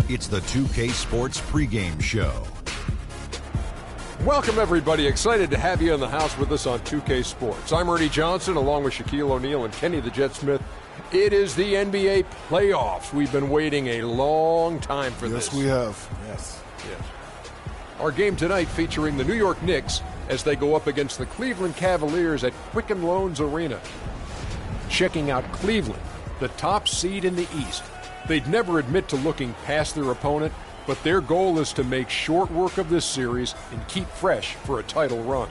It's the 2K Sports pregame show. Welcome, everybody. Excited to have you in the house with us on 2K Sports. I'm Ernie Johnson, along with Shaquille O'Neal and Kenny the Jet Smith. It is the NBA playoffs. We've been waiting a long time for this. Yes, we have. Yes. Our game tonight featuring the New York Knicks as they go up against the Cleveland Cavaliers at Quicken Loans Arena. Checking out Cleveland, the top seed in the East. They'd never admit to looking past their opponent, but their goal is to make short work of this series and keep fresh for a title run.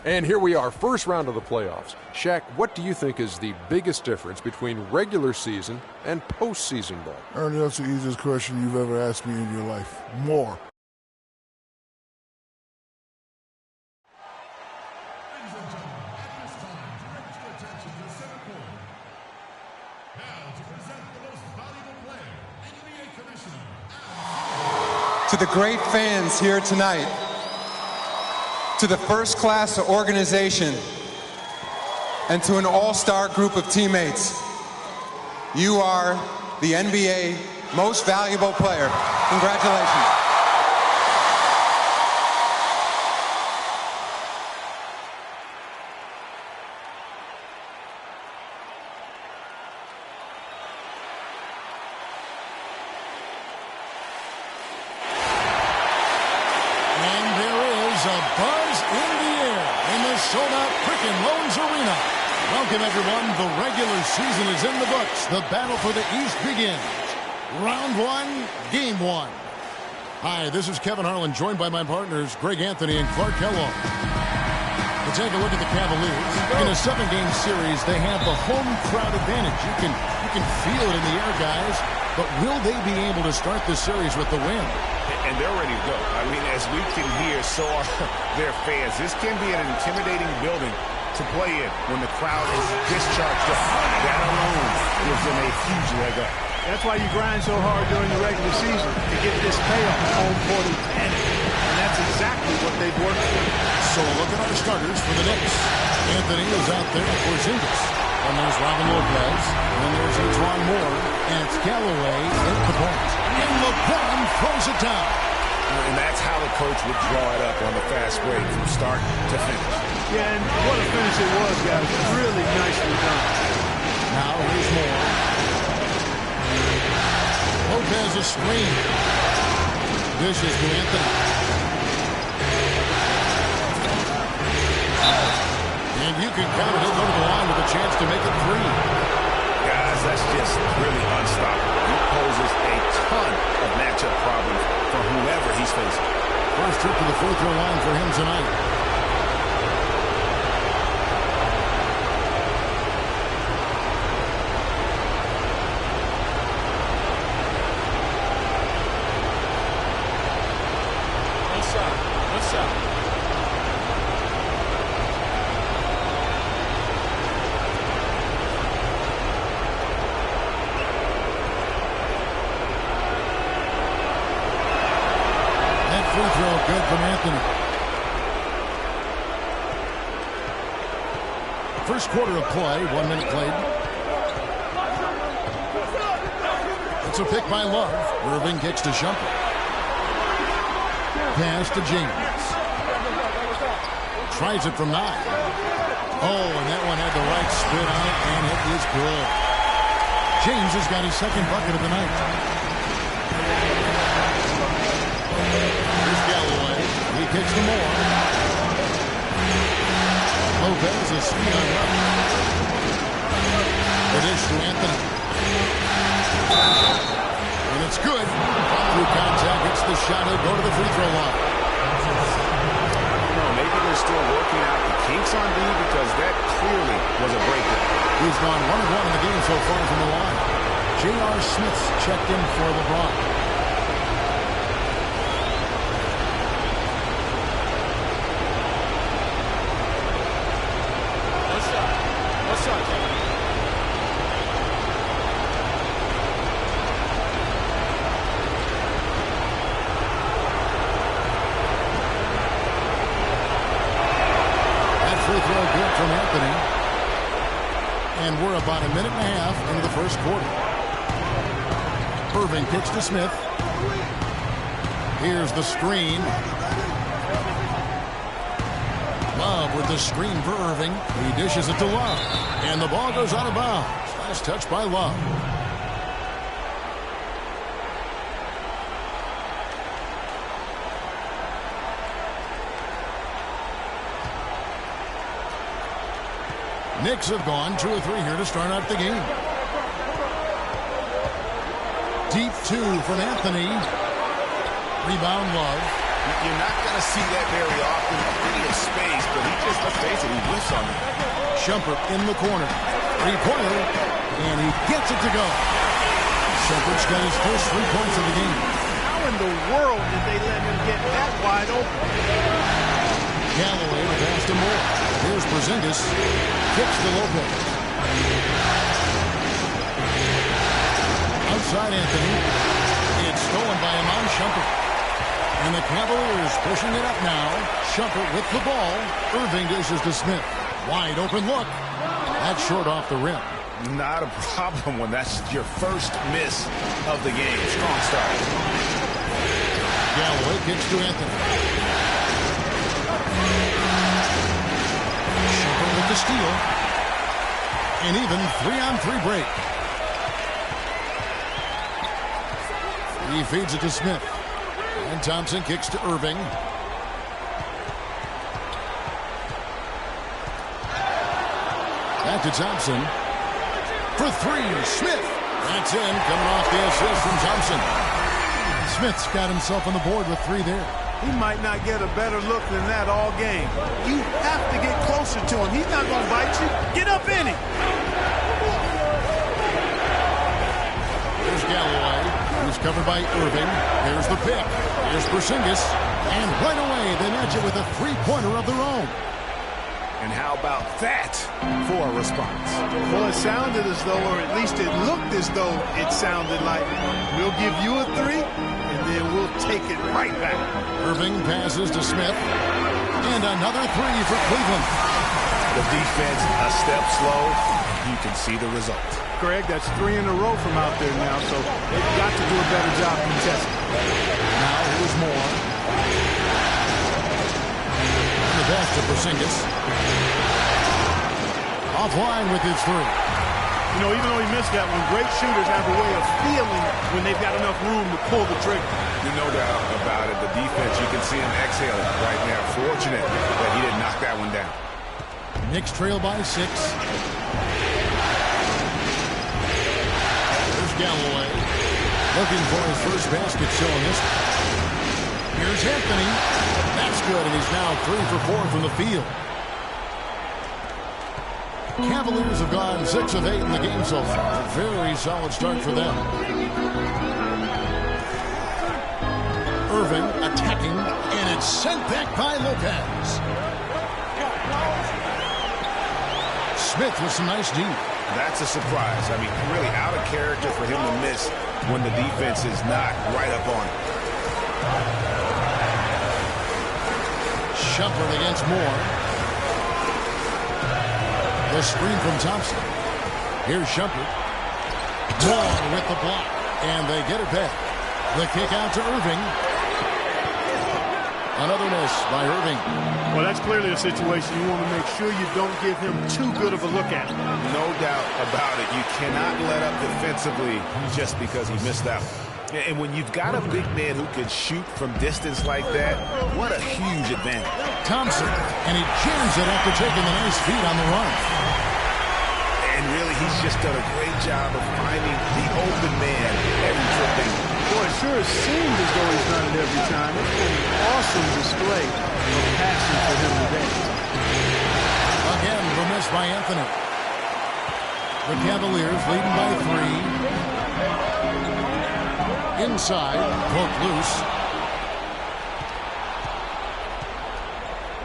And here we are, first round of the playoffs. Shaq, what do you think is the biggest difference between regular season and postseason ball? Ernie, that's the easiest question you've ever asked me in your life. More. To the great fans here tonight, to the first class organization, and to an all-star group of teammates, you are the NBA most valuable player. Congratulations. Season is in the books. The battle for the East begins. Round one, game one. Hi, this is Kevin Harlan, joined by my partners Greg Anthony and Clark Kellogg. Let's take a look at the Cavaliers. In a 7-game series, they have the home crowd advantage. You can feel it in the air, guys. But will they be able to start this series with the win? And they're ready to go. I mean, as we can hear, so are their fans. This can be an intimidating building to play in when the crowd is discharged up. That alone gives them a huge leg up. That's why you grind so hard during the regular season to get this payoff, home court advantage. And that's exactly what they've worked for. So look at our starters for the Knicks. Anthony is out there for Zingas. And there's Robin Lopez. And there's Antoine Moore. And it's Callaway at the point. And LeBron throws it down. And that's how the coach would draw it up on the fast break from start to finish. Yeah, and what a finish it was, guys. Really nicely done. Now here's Moore. Lopez a screen. Dishes to Anthony. And you can count it. He'll go to the line with a chance to make it 3. Guys, that's just really unstoppable. He poses a ton of matchup problems for whoever he's facing. First trip to the free throw line for him tonight. Good from Anthony. First quarter of play, 1 minute played. It's a pick by Love. Irving kicks to Shumpert. Pass to James. Tries it from 9. Oh, and that one had the right spin on it, and it is good. James has got his second bucket of the night. He kicks to Moore. Lopez is speed on left. The dish to Anthony. And it's good. Through contact, hits the shot. He'll go to the free throw line. Maybe they're still working out the kinks on D because that clearly was a breakdown. He's gone 1-1 in the game so far from the line. J.R. Smith's checked in for LeBron. From Anthony. And we're about a minute and a half into the first quarter. Irving kicks to Smith. Here's the screen. Love with the screen for Irving. He dishes it to Love. And the ball goes out of bounds. Nice touch by Love. Knicks have gone 2 of 3 here to start out the game. Deep 2 from Anthony. Rebound Love. You're not going to see that very often. Plenty of space, but he just, let's face it, he whiffs on it. Shumpert in the corner. 3-pointer. And he gets it to go. Shumpert's got his first 3 points of the game. How in the world did they let him get that wide open? Galloway with pass to Moore. Here's Porzingis. Kicks to Lopez. Outside Anthony. It's stolen by Iman Shumpert. And the Cavaliers pushing it up now. Shumpert with the ball. Irving dishes to Smith. Wide open look. That's short off the rim. Not a problem when that's your first miss of the game. Strong start. Galloway kicks to Anthony. Shumpert with the steal. An even 3-on-3 break. He feeds it to Smith. And Thompson kicks to Irving. Back to Thompson. For 3, Smith. That's in, coming off the assist from Thompson. Smith's got himself on the board with 3 there. He might not get a better look than that all game. You have to get closer to him. He's not going to bite you. Get up in it. There's Galloway, who's covered by Irving. There's the pick. Here's Porzingis. And right away, they match it with a 3-pointer of their own. And how about that for a response? Well, it sounded as though, or at least it looked as though it sounded like, we'll give you a 3, and then we'll take it right back. Irving passes to Smith. And another 3 for Cleveland. The defense a step slow. You can see the result. Greg, that's 3 in a row from out there now, so they've got to do a better job contesting. Now here's Moore. And the pass to Porzingis. Offline with his 3. You know, even though he missed that one, great shooters have a way of feeling when they've got enough room to pull the trigger. There's no doubt about it. The defense, you can see him exhaling right now. Fortunate that he didn't knock that one down. Knicks trail by 6. There's Galloway. Looking for his first basket showing this. Here's Anthony. That's good, and he's now 3 for 4 from the field. Cavaliers have gone 6 of 8 in the game so far. A very solid start for them. Irving attacking, and it's sent back by Lopez. Smith with some nice D. That's a surprise. I mean, really out of character for him to miss when the defense is not right up on it. Shumpert against Moore. The screen from Thompson. Here's Shumpert. Moore with the block. And they get it back. The kick out to Irving. Another miss by Irving. Well, that's clearly a situation you want to make sure you don't give him too good of a look at. No doubt about it. You cannot let up defensively just because he missed out. And when you've got a big man who can shoot from distance like that, what a huge advantage. Thompson, and he jams it after taking the nice feed on the run. And really, he's just done a great job of finding the open man every trip in. Boy, it sure seems as though he's done it every time. It's been an awesome display of passion for him today. Again, the miss by Anthony. The Cavaliers leading by 3. Inside, broke loose.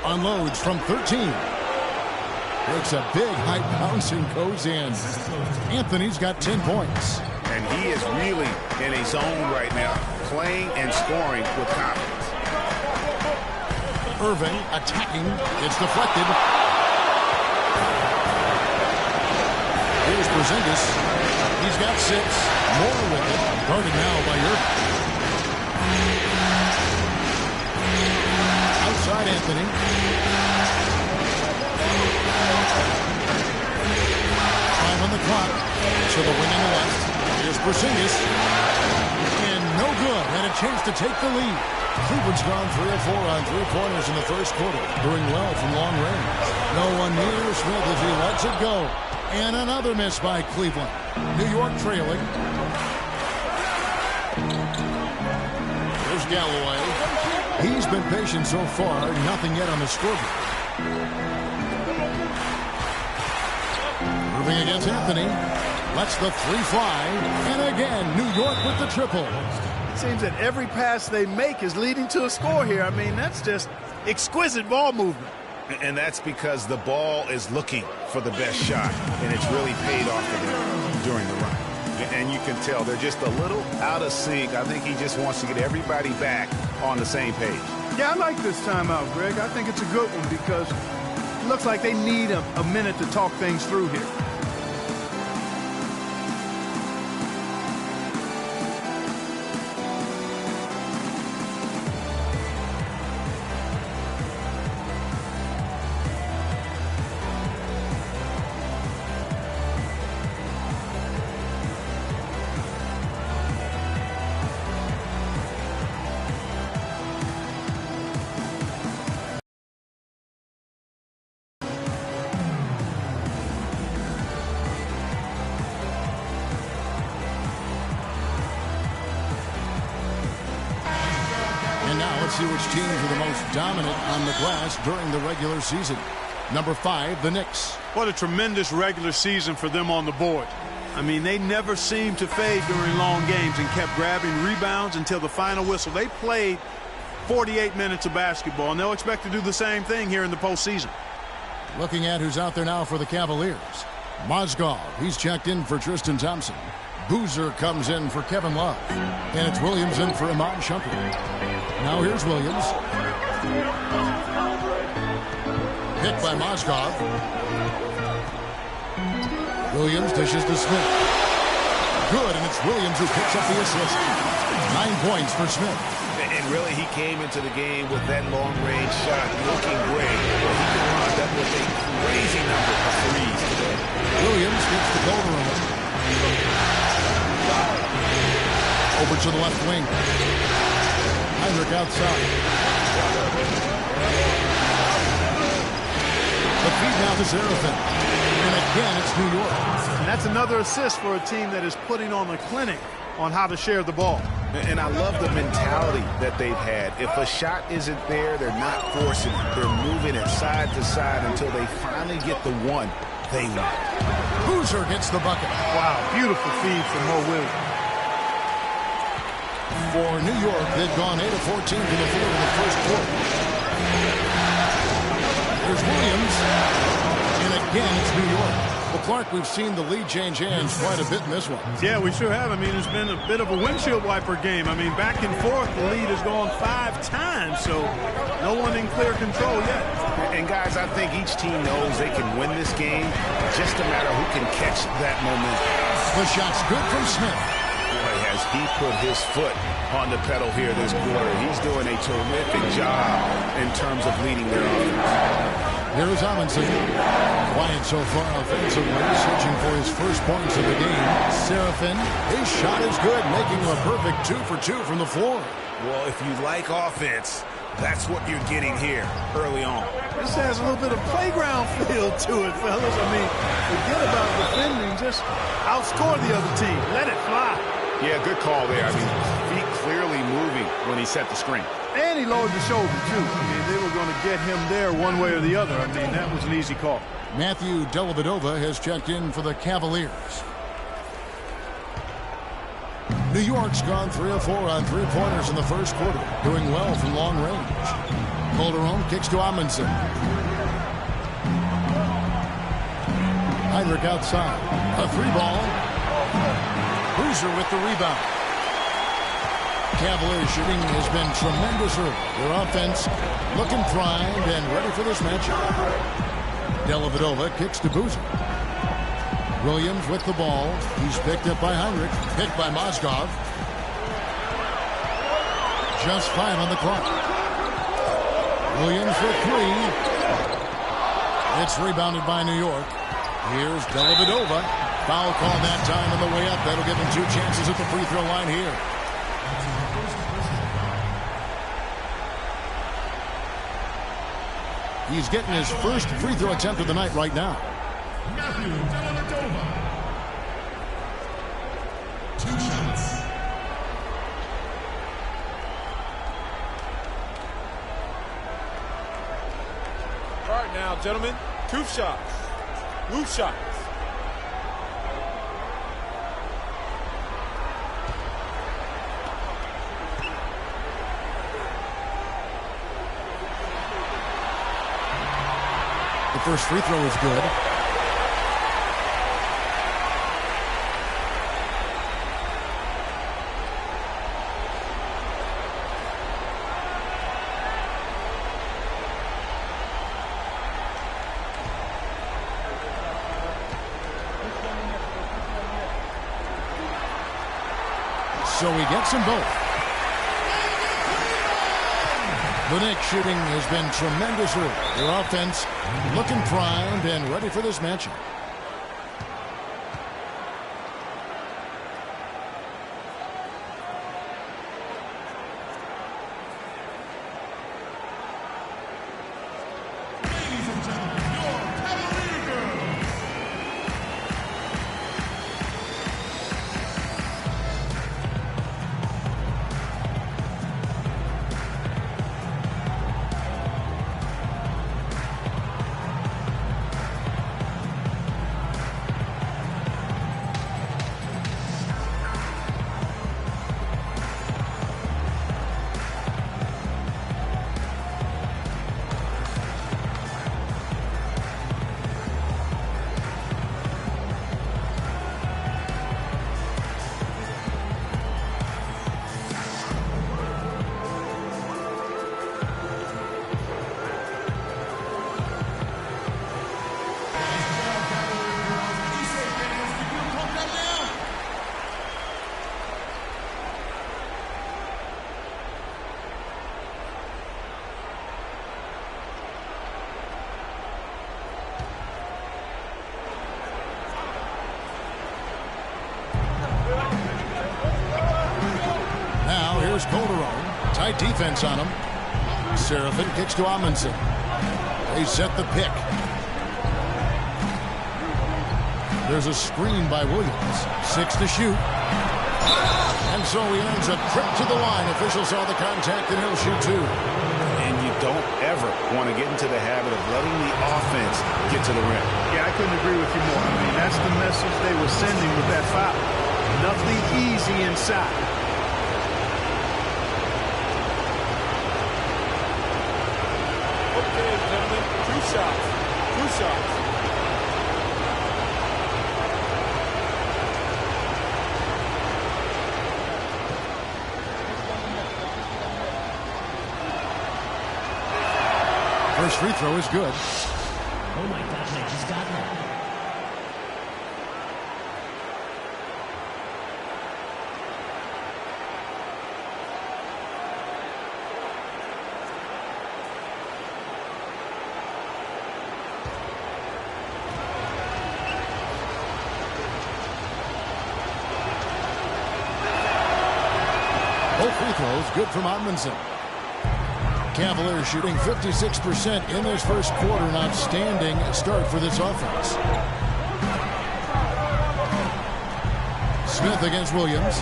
Unloads from 13. Breaks a big high bounce and goes in. Anthony's got 10 points. And he is really in a zone right now, playing and scoring with confidence. Irving attacking. It's deflected. Here's Porzingis. He He's got 6. More with it. Guarded now by Irving. Outside Anthony. Time on the clock. To the wing on the left. Here's Porzingis. And no good. And a chance to take the lead. Cleveland's gone 3 of 4 on 3-pointers in the first quarter. Doing well from long range. No one near Smith as he lets it go. And another miss by Cleveland. New York trailing. There's Galloway. He's been patient so far. Nothing yet on the scoreboard. Irving against Anthony. Lets the 3 fly. And again, New York with the triple. It seems that every pass they make is leading to a score here. I mean, that's just exquisite ball movement. And that's because the ball is looking for the best shot, and it's really paid off for them during the run. And you can tell they're just a little out of sync. I think he just wants to get everybody back on the same page. Yeah, I like this timeout, Greg. I think it's a good one because it looks like they need a minute to talk things through here. See which teams are the most dominant on the glass during the regular season. Number 5, the Knicks. What a tremendous regular season for them on the board. I mean, they never seemed to fade during long games and kept grabbing rebounds until the final whistle. They played 48 minutes of basketball, and they'll expect to do the same thing here in the postseason. Looking at who's out there now for the Cavaliers. Mozgov, he's checked in for Tristan Thompson. Boozer comes in for Kevin Love. And it's Williams in for Iman Shumpert. Now here's Williams. Hit by Mozgov. Williams dishes to Smith. Good, and it's Williams who picks up the assist. 9 points for Smith. And really, he came into the game with that long-range shot looking great. He can wind up with a crazy number of threes today. Williams gets the Calderon. Over to the left wing. Heinrich outside. The feed now to Serafin. And again, it's New York. And that's another assist for a team that is putting on a clinic on how to share the ball. And I love the mentality that they've had. If a shot isn't there, they're not forcing it. They're moving it side to side until they finally get the one they want. Boozer gets the bucket. Wow, beautiful feed from Mo Williams. For New York, they've gone 8 of 14 to the field in the first quarter. There's Williams. And again, it's New York. Well, Clark, we've seen the lead change hands quite a bit in this one. Yeah, we sure have. I mean, it's been a bit of a windshield wiper game. I mean, back and forth, the lead has gone 5 times, so no one in clear control yet. And, guys, I think each team knows they can win this game. It's just a matter who can catch that momentum. The shot's good from Smith. Boy, has he put his foot on the pedal here this quarter. He's doing a terrific job in terms of leading their offense. Here's Amundsen. Quiet so far offensively, searching for his first points of the game. Serafin, his shot is good, making a perfect 2 for 2 from the floor. Well, if you like offense, that's what you're getting here early on. This has a little bit of playground feel to it, fellas. I mean, forget about defending. Just outscore the other team. Let it fly. Yeah, good call there. I mean, feet clearly moving when he set the screen. And he lowered the shoulder, too. I mean, they were going to get him there one way or the other. I mean, that was an easy call. Matthew Dellavedova has checked in for the Cavaliers. New York's gone 3 of 4 on 3-pointers in the first quarter, doing well from long range. Calderon kicks to Amundsen. Heinrich outside. A 3-ball. Boozer with the rebound. Cavaliers shooting has been tremendous early. Their offense looking primed and ready for this matchup. Dellavedova kicks to Boozer. Williams with the ball. He's picked up by Heinrich. Picked by Mozgov. Just 5 on the clock. Williams for 3. It's rebounded by New York. Here's Dellavedova. Foul call that time on the way up. That'll give him 2 chances at the free throw line here. He's getting his first free throw attempt of the night right now. Matthew Dellavedova. 2 shots. All right now, gentlemen, 2 shots. Loose shots. The first free throw is good. So he gets them both. The Knicks shooting has been tremendous. Their offense looking primed and ready for this matchup. Ladies and gentlemen, your Cavalier girls. Here's Calderon. Tight defense on him. Seraphin kicks to Amundsen. They set the pick. There's a screen by Williams. 6 to shoot. And so he earns a trip to the line. Officials saw the contact and he'll shoot 2. And you don't ever want to get into the habit of letting the offense get to the rim. Yeah, I couldn't agree with you more. I mean, that's the message they were sending with that foul. Nothing easy inside. Okay, gentlemen, 2 shots. 2 shots. First free throw is good. Oh my gosh, I just got that. Both free throws good from Amundsen. Cavaliers shooting 56% in this first quarter. An outstanding start for this offense. Smith against Williams.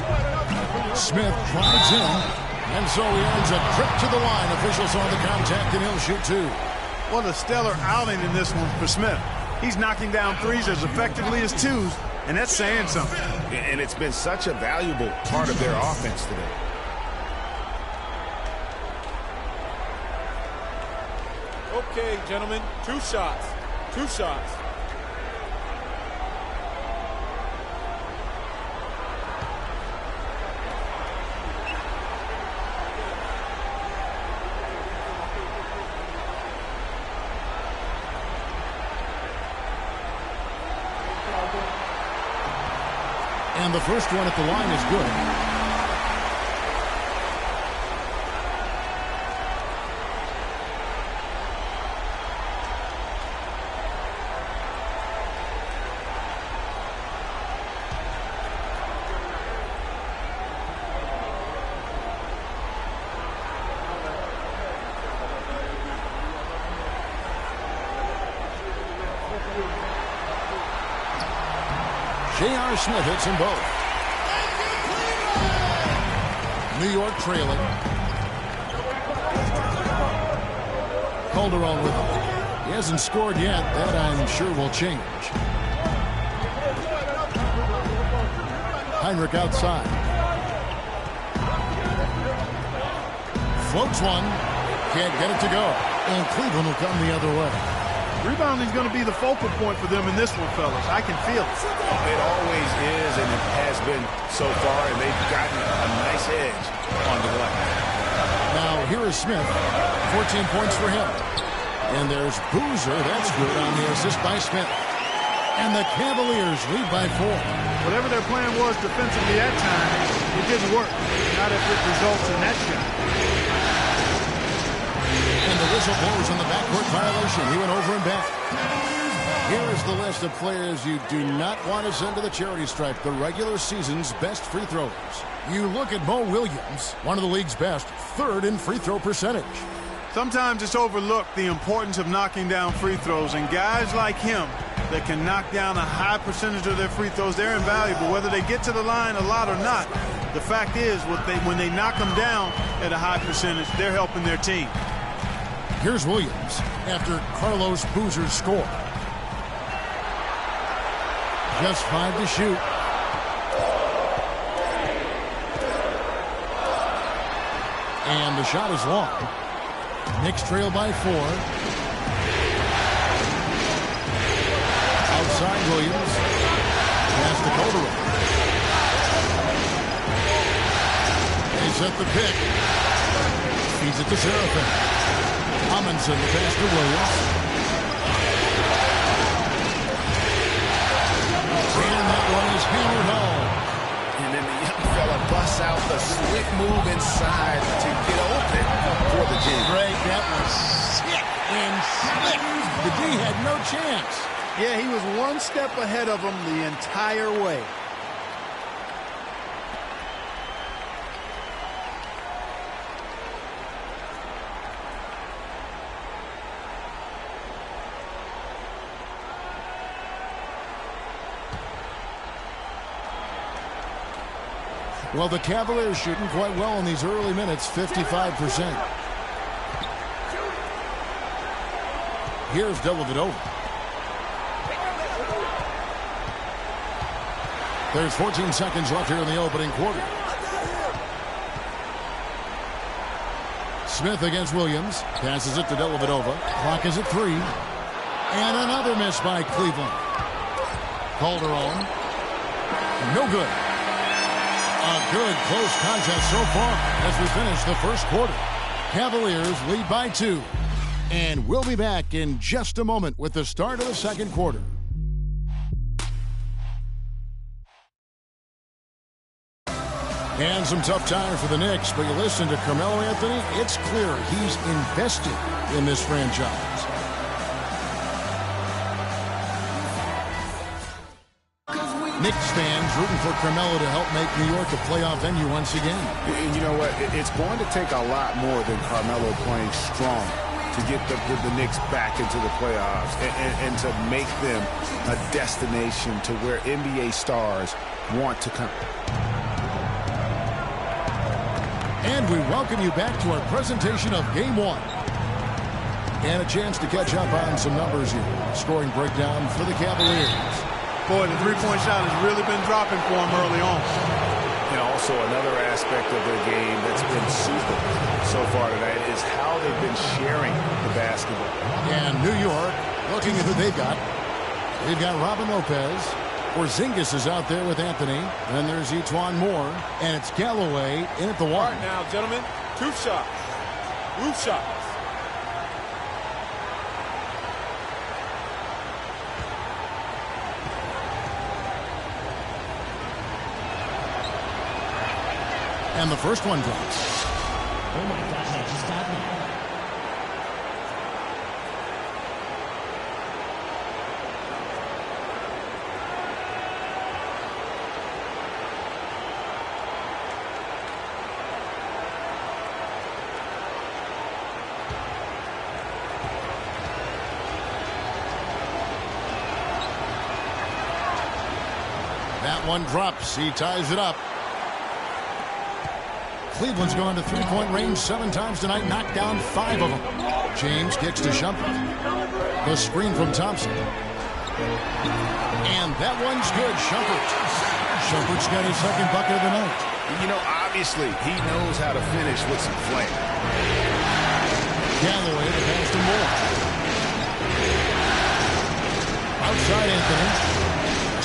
Smith drives in. And so he earns a trip to the line. Officials saw the contact and he'll shoot 2. What a stellar outing in this one for Smith. He's knocking down threes as effectively as 2s, and that's saying something. And it's been such a valuable part of their offense today. Okay, gentlemen, 2 shots. 2 shots. And the first one at the line is good. J.R. Smith hits them both. New York trailing. Calderon with him. He hasn't scored yet. That, I'm sure, will change. Heinrich outside. Floats one. Can't get it to go. And Cleveland will come the other way. Rebounding is going to be the focal point for them in this one, fellas. I can feel it. It always is, and it has been so far, and they've gotten a nice edge on the glass. Now, here is Smith. 14 points for him. And there's Boozer. That's good on the assist by Smith. And the Cavaliers lead by 4. Whatever their plan was defensively at times, it didn't work. Not if it results in that shot. And the whistle blows on the backcourt violation. He went over and back. Here is the list of players you do not want to send to the charity stripe. The regular season's best free throwers. You look at Mo Williams, one of the league's best, 3rd in free throw percentage. Sometimes it's overlooked the importance of knocking down free throws. And guys like him that can knock down a high percentage of their free throws, they're invaluable. Whether they get to the line a lot or not, the fact is when they knock them down at a high percentage, they're helping their team. Here's Williams after Carlos Boozer's score. Just 5 to shoot. And the shot is long. Knicks trail by 4. Outside Williams. Pass to Calderon. They set the pick. Feeds it to Seraphin. Amundsen, the pass to Williams. And that one is hammered home. And then the young fella busts out the slick move inside to get open for the D. Greg, that was sick and slick. The D had no chance. Yeah, he was one step ahead of him the entire way. Well, the Cavaliers shooting quite well in these early minutes, 55%. Here's Dellavedova. There's 14 seconds left here in the opening quarter. Smith against Williams. Passes it to Dellavedova. Clock is at 3. And another miss by Cleveland. Calderon. No good. A good close contest so far as we finish the first quarter. Cavaliers lead by 2. And we'll be back in just a moment with the start of the second quarter. And some tough time for the Knicks, but you listen to Carmelo Anthony, it's clear he's invested in this franchise. Knicks fans rooting for Carmelo to help make New York a playoff venue once again. And you know what? It's going to take a lot more than Carmelo playing strong to get the Knicks back into the playoffs and to make them a destination to where NBA stars want to come. And we welcome you back to our presentation of Game 1. And a chance to catch up on some numbers here. Scoring breakdown for the Cavaliers. Boy, the three-point shot has really been dropping for them early on. And also another aspect of their game that's been super so far tonight is how they've been sharing the basketball. And New York, looking at who they've got. They've got Robin Lopez. Porzingis is out there with Anthony. Then there's Etuan Moore. And it's Galloway in at the 1. All right now, gentlemen, 2 shots. Roof shots. And the first one drops. Oh my gosh, I just got that. That one drops. He ties it up. Cleveland's gone to three-point range 7 times tonight, knocked down 5 of them. James kicks to Shumpert. The screen from Thompson. And that one's good. Shumpert's got his second bucket of the night. You know, obviously, he knows how to finish with some flair. Galloway to pass to Moore. Outside Anthony.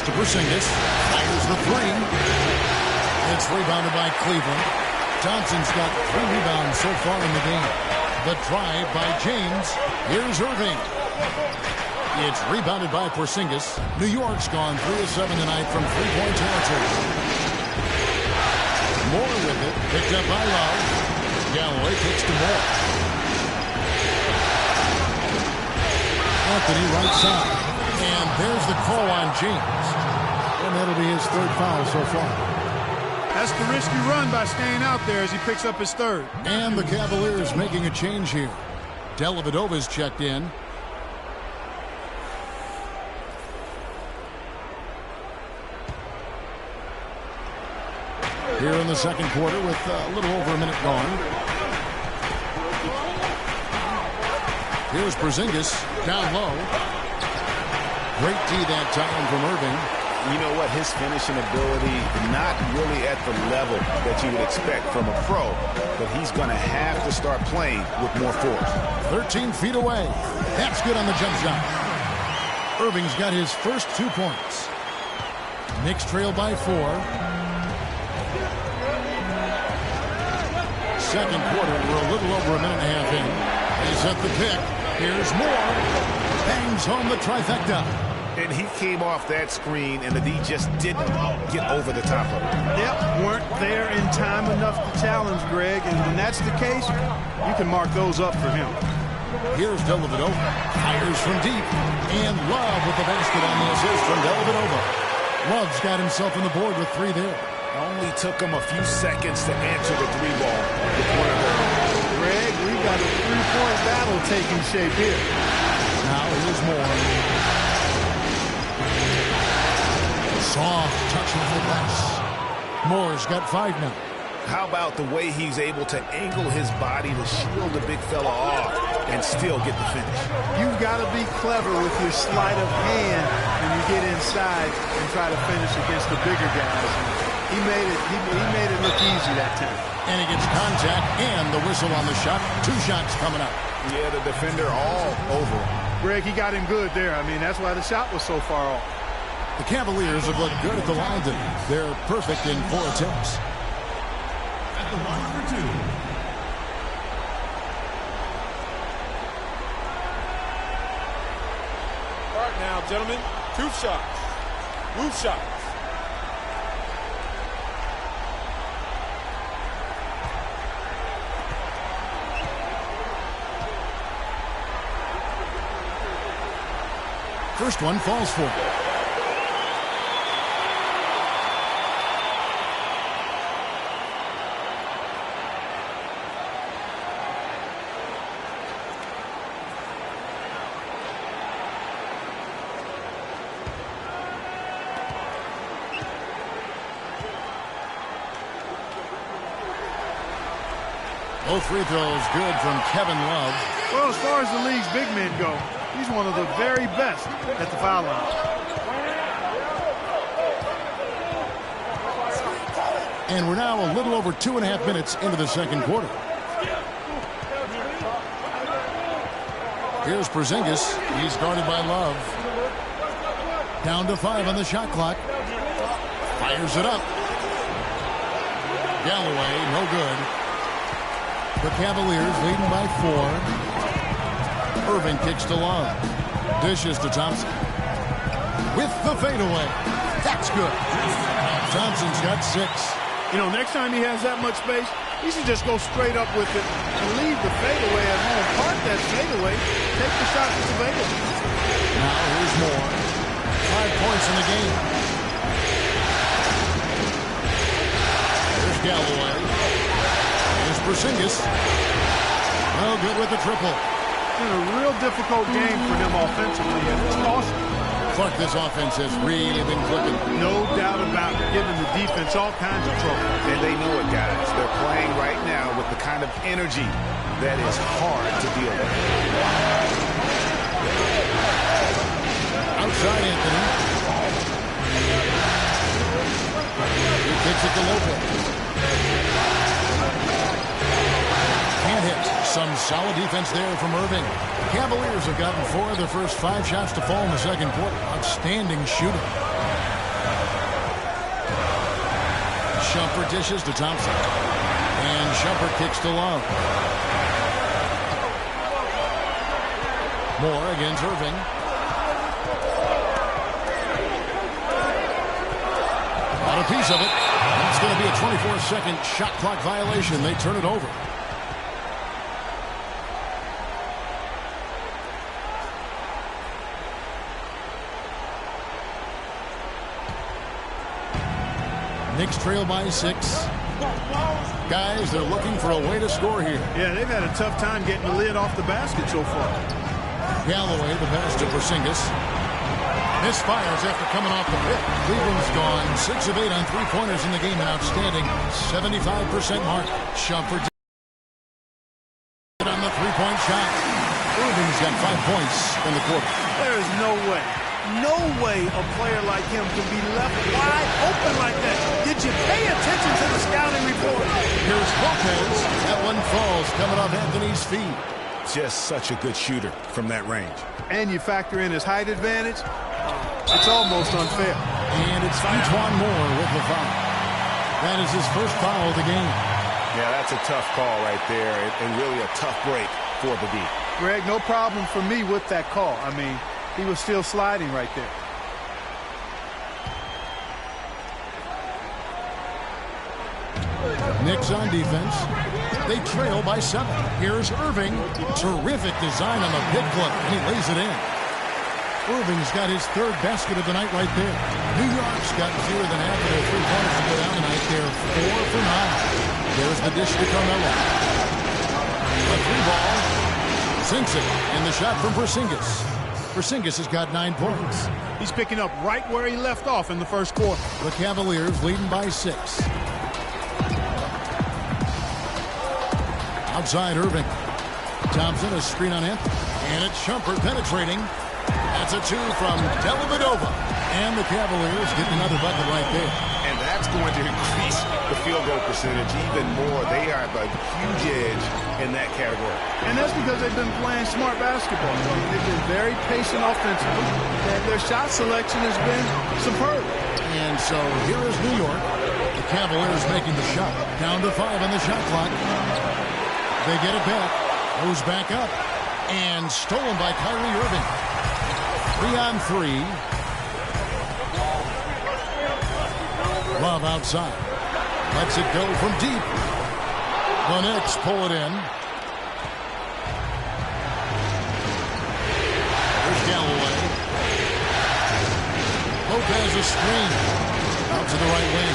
To Porzingis. Fires the three. It's rebounded by Cleveland. Thompson's got 3 rebounds so far in the game. The drive by James. Here's Irving. It's rebounded by Porzingis. New York's gone 3 of 7 tonight from three-point territory. Moore with it. Picked up by Love. Galloway kicks to Moore. Anthony right side. And there's the call on James. And that'll be his 3rd foul so far. That's the risky run by staying out there as he picks up his 3rd. And the Cavaliers making a change here. Dellavedova's checked in. Here in the second quarter with a little over a minute gone. Here's Porzingis down low. Great D that time from Irving. You know what? His finishing ability, not really at the level that you would expect from a pro, but he's going to have to start playing with more force. 13 feet away. That's good on the jump shot. Irving's got his first 2 points. Knicks trail by 4. Second quarter, we're a little over a minute and a half in. They set the pick. Here's Moore. Bangs home the trifecta. And he came off that screen, and the D just didn't get over the top of it. Yep, weren't there in time enough to challenge Greg, and when that's the case, you can mark those up for him. Here's Dellavedova. Fires from deep. And Love with the basket on the assist from Dellavedova. Love's got himself on the board with 3 there. Only took him a few seconds to answer the 3 ball with one of them. Greg, we've got a 3-point battle taking shape here. Now here's Moore. Soft touch of the glass. Moore's got 5 now. How about the way he's able to angle his body to shield the big fella off and still get the finish? You've got to be clever with your sleight of hand when you get inside and try to finish against the bigger guys. He made it look easy that time. And he gets contact and the whistle on the shot. 2 shots coming up. Yeah, the defender all over him. Greg, he got him good there. I mean, that's why the shot was so far off. The Cavaliers have looked good at the line today. They're perfect in 4 attempts. At the line for 2. All right now, gentlemen, 2 shots. Move shots. First one falls for him. Both free throws good from Kevin Love. Well, as far as the league's big men go, he's one of the very best at the foul line. And we're now a little over 2.5 minutes into the second quarter. Here's Porzingis. He's guarded by Love. Down to 5 on the shot clock. Fires it up. Galloway, no good. The Cavaliers leading by 4. Irving kicks to Love. Dishes to Thompson. With the fadeaway. That's good. Thompson's got 6. You know, next time he has that much space, he should just go straight up with it and leave the fadeaway at home. Park that fadeaway, take the shot that's available. Now here's Moore. 5 points in the game. Here's Galloway. Here's Porzingis. Well, good with the triple. It's been a real difficult game for him offensively, and it's costly. Clark, this offense has really been clicking. No doubt about it, giving the defense all kinds of trouble. And they know it, guys. They're playing right now with the kind of energy that is hard to deal with. Outside Anthony. He kicks it to Lopez. Can't hit. Some solid defense there from Irving. The Cavaliers have gotten 4 of their first 5 shots to fall in the second quarter. Outstanding shooting. Shumpert dishes to Thompson. And Shumpert kicks to Love. Moore against Irving. Got a piece of it. That's going to be a 24-second shot clock violation. They turn it over. Knicks trail by 6. Guys, they're looking for a way to score here. Yeah, they've had a tough time getting the lid off the basket so far. Galloway, the pass to Porzingis. Misfires after coming off the pick. Cleveland's gone 6 of 8 on 3-pointers in the game. An outstanding 75% mark. Shumpert on the 3-point shot. Irving's got 5 points in the quarter. There is no way a player like him can be left wide open like that. Did you pay attention to the scouting report? Here's Lopez. That one falls coming off Anthony's feet. Just such a good shooter from that range. And you factor in his height advantage, it's almost unfair. And it's Antoine Moore with the foul. That is his first foul of the game. Yeah, that's a tough call right there, and really a tough break for the D. Greg, no problem for me with that call. I mean, he was still sliding right there. Knicks on defense. They trail by 7. Here's Irving. Terrific design on the pick clip, and he lays it in. Irving's got his 3rd basket of the night right there. New York's got fewer than half of their 3-pointers to go down tonight. They're 4 for 9. There's the dish to Carmelo. A 3-ball. Sinks it, and the shot from Porzingis. Porzingis has got 9 points. He's picking up right where he left off in the first quarter. The Cavaliers leading by 6. Outside Irving. Thompson, a screen on Anthony. And it's Shumpert penetrating. That's a 2 from Dellavedova. And the Cavaliers get another bucket right there. And that's going to increase the field goal percentage even more. They have a huge edge in that category. And that's because they've been playing smart basketball. They've been very patient offensively. And their shot selection has been superb. And so here is New York. The Cavaliers making the shot. Down to 5 on the shot clock. They get it back. Goes back up. And stolen by Kyrie Irving. 3-on-3. Love outside. Lets it go from deep. The Knicks pull it in. There's Galloway. Lopez a screen. Out to the right wing.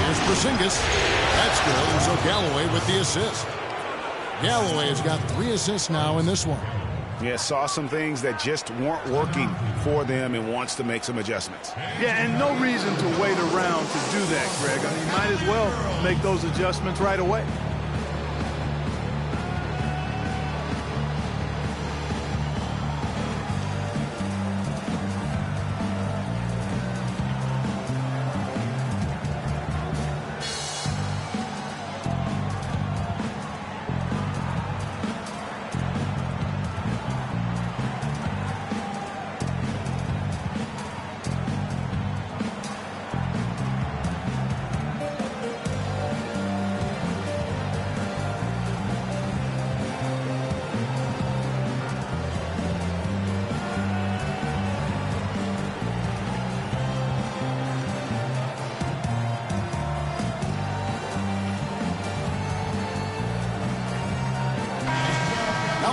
Here's Porzingis. That's good. And so Galloway with the assist. Galloway has got 3 assists now in this one. Yeah, saw some things that just weren't working for them and wants to make some adjustments. Yeah, and no reason to wait around to do that, Greg. I mean, you might as well make those adjustments right away.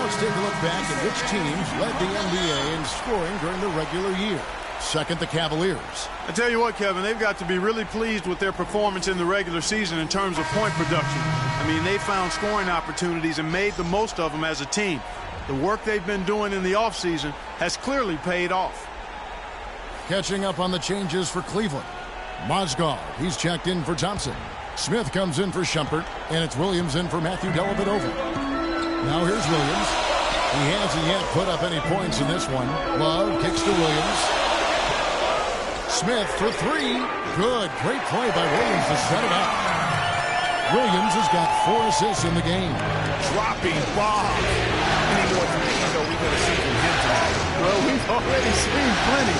let's take a look back at which teams led the NBA in scoring during the regular year. Second, the Cavaliers. I tell you what, Kevin, they've got to be really pleased with their performance in the regular season in terms of point production. I mean, they found scoring opportunities and made the most of them as a team. The work they've been doing in the offseason has clearly paid off. Catching up on the changes for Cleveland. Mozgov, he's checked in for Thompson. Smith comes in for Shumpert, and it's Williams in for Matthew Dellavedova. Now here's Williams. He hasn't yet put up any points in this one. Love kicks to Williams. Smith for three. Good. Great play by Williams to set it up. Williams has got 4 assists in the game. Dropping bombs. How many more threes are we going to see from him tonight? Well, we've already seen plenty.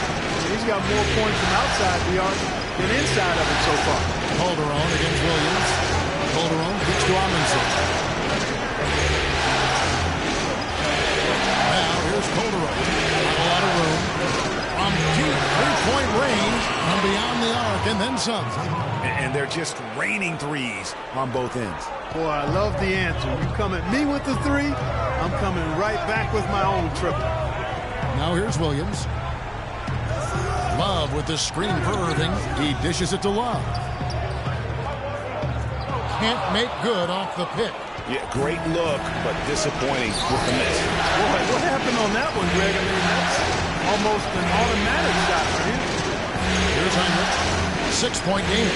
He's got more points from outside the arc than inside of it so far. Calderon against Williams. Calderon kicks to Amundsen. Now here's Calderon. Not a lot of room. From deep three-point range, from beyond the arc, and then some. And they're just raining threes on both ends. Boy, I love the answer. You come at me with the three, I'm coming right back with my own triple. Now here's Williams. Love with the screen for Irving. He dishes it to Love. Can't make good off the pick. Yeah, great look, but disappointing with the miss. Boy, what happened on that one, Greg? I mean, that's almost an automatic shot for him. Here's Heinrich. 6-point game.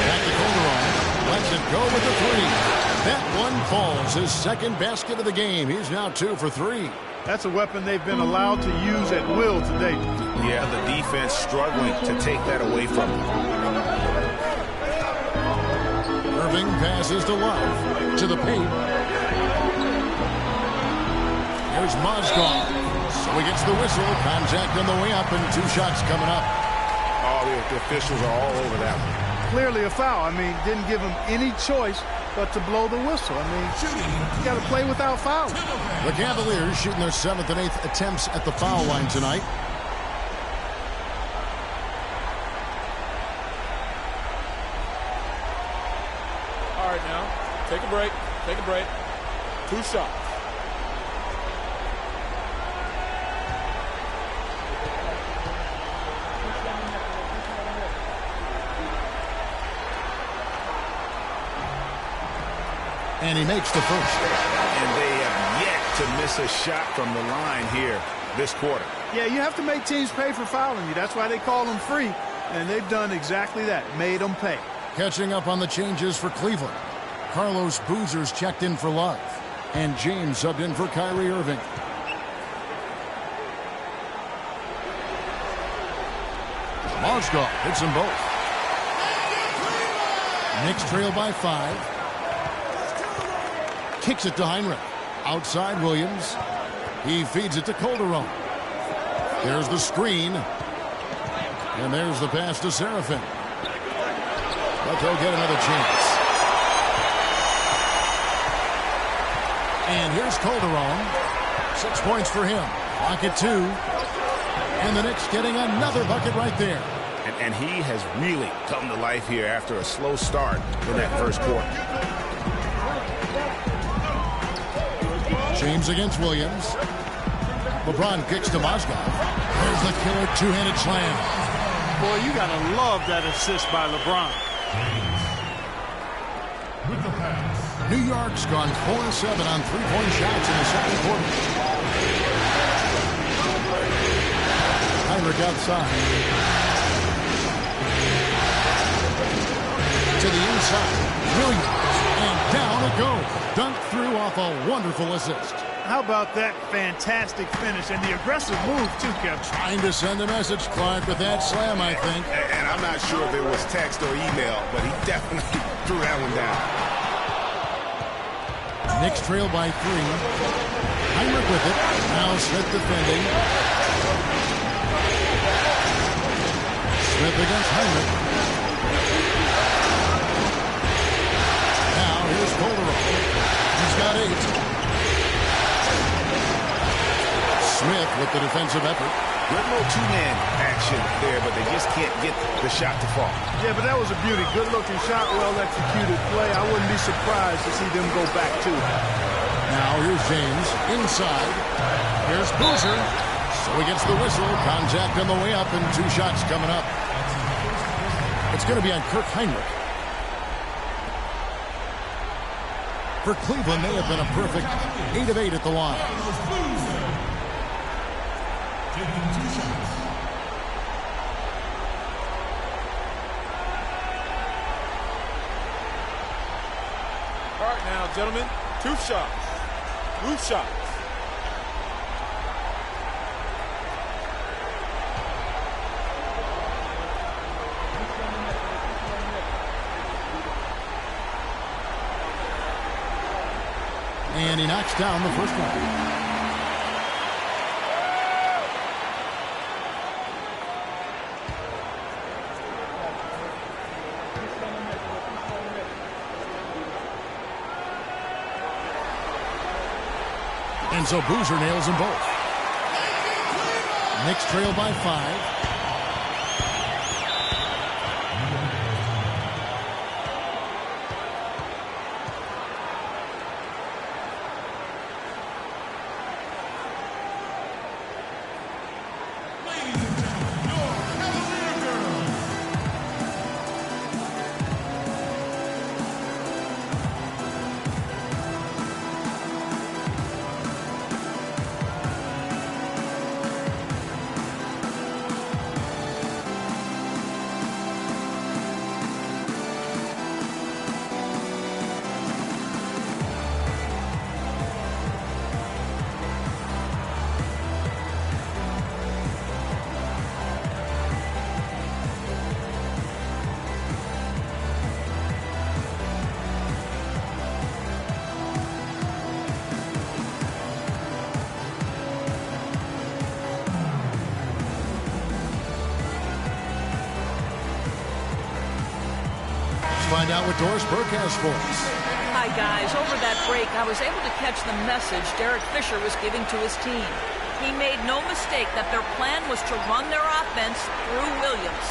Back to Calderon. Lets it go with the three. That one falls. His second basket of the game. He's now 2 for 3. That's a weapon they've been allowed to use at will today. Yeah, the defense struggling to take that away from him. Irving passes to Love. To the paint. Here's Mozgov. So he gets the whistle. Contact on the way up and 2 shots coming up. Oh, the officials are all over that one. Clearly a foul. I mean, didn't give him any choice but to blow the whistle. I mean, you got to play without fouling. The Cavaliers shooting their 7th and 8th attempts at the foul line tonight. All right, now, take a break. Take a break. 2 shots. And he makes the first. And they have yet to miss a shot from the line here this quarter. Yeah, you have to make teams pay for fouling you. That's why they call them free. And they've done exactly that, made them pay. Catching up on the changes for Cleveland. Carlos Boozer's checked in for Love. And James subbed in for Kyrie Irving. Mozgov hits them both. Knicks trail by 5. Kicks it to Heinrich. Outside Williams. He feeds it to Calderon. There's the screen. And there's the pass to Serafin. But they'll get another chance. And here's Calderon. 6 points for him. Pocket 2. And the Knicks getting another bucket right there. And he has really come to life here after a slow start in that first quarter. James against Williams. LeBron kicks to Mozgov. There's the killer 2-handed slam. Boy, you got to love that assist by LeBron. With the pass. New York's gone 4-7 on 3-point shots in the second quarter. Heinrich outside. To the inside. Williams. And down it goes. Dunked through off a wonderful assist. How about that fantastic finish and the aggressive move, too, Kevin? Trying to send a message, Clark, with that slam, I think. And I'm not sure if it was text or email, but he definitely threw that one down. Knicks trail by 3. Heinrich with it. Now Smith defending. Smith against Heinrich. Now here's Calderon. He's got 8. Smith with the defensive effort. Good little 2-man pass action there, but they just can't get the shot to fall. Yeah, but that was a beauty. Good-looking shot, well-executed play. I wouldn't be surprised to see them go back, too. Now here's James inside. Here's Boozer. So he gets the whistle. Contact on the way up, and 2 shots coming up. It's going to be on Kirk Hinrich. For Cleveland, they have been a perfect 8 of 8 at the line. All right now, gentlemen, 2 shots. Loose shots. And he knocks down the first one. And so Boozer nails them both. Knicks trail by 5. Find out what Doris Burke has for us. Hi, guys. Over that break, I was able to catch the message Derek Fisher was giving to his team. He made no mistake that their plan was to run their offense through Williams.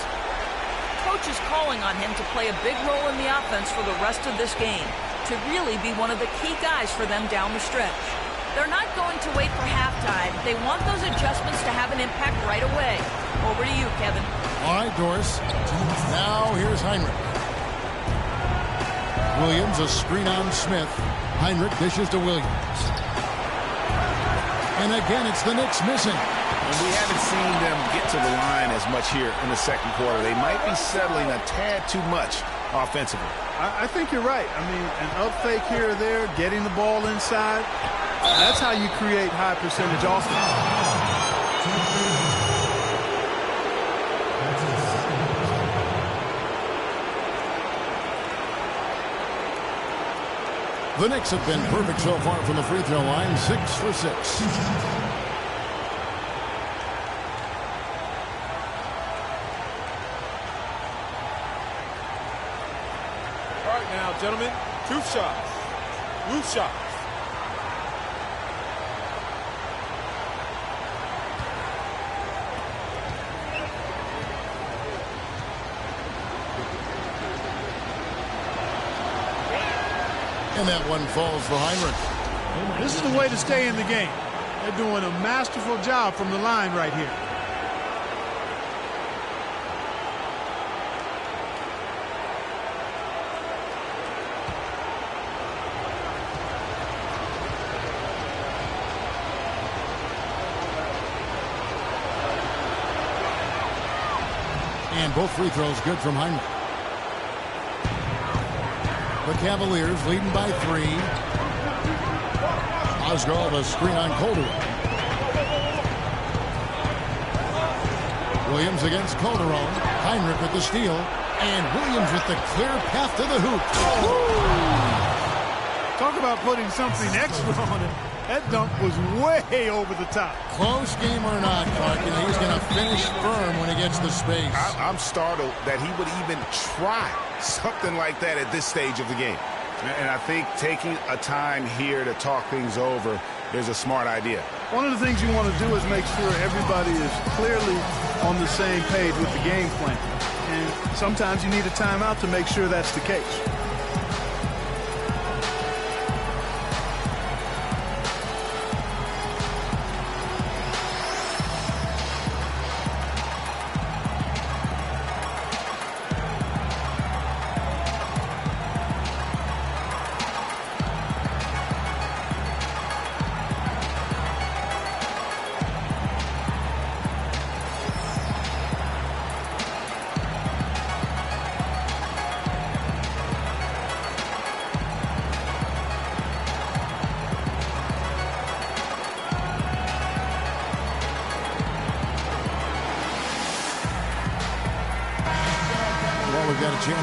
Coach is calling on him to play a big role in the offense for the rest of this game, to really be one of the key guys for them down the stretch. They're not going to wait for halftime. They want those adjustments to have an impact right away. Over to you, Kevin. All right, Doris. Now here's Hinrich. Williams, a screen on Smith. Hinrich dishes to Williams. And again, it's the Knicks missing. And we haven't seen them get to the line as much here in the second quarter. They might be settling a tad too much offensively. I think you're right. I mean, an up fake here or there, getting the ball inside, that's how you create high percentage offense. The Knicks have been perfect so far from the free throw line, 6 for 6. All right now, gentlemen, 2 shots. Loose shots. And that one falls for Hinrich. This is the way to stay in the game. They're doing a masterful job from the line right here. And both free throws good from Hinrich. The Cavaliers leading by 3. Osgood, a screen on Calderon. Williams against Calderon. Hinrich with the steal. And Williams with the clear path to the hoop. Talk about putting something extra on it. That dunk was way over the top. Close game or not, Clark, you know, he's going to finish firm when he gets the space. I'm startled that he would even try something like that at this stage of the game. And I think taking a time here to talk things over is a smart idea. One of the things you want to do is make sure everybody is clearly on the same page with the game plan. And sometimes you need a timeout to make sure that's the case.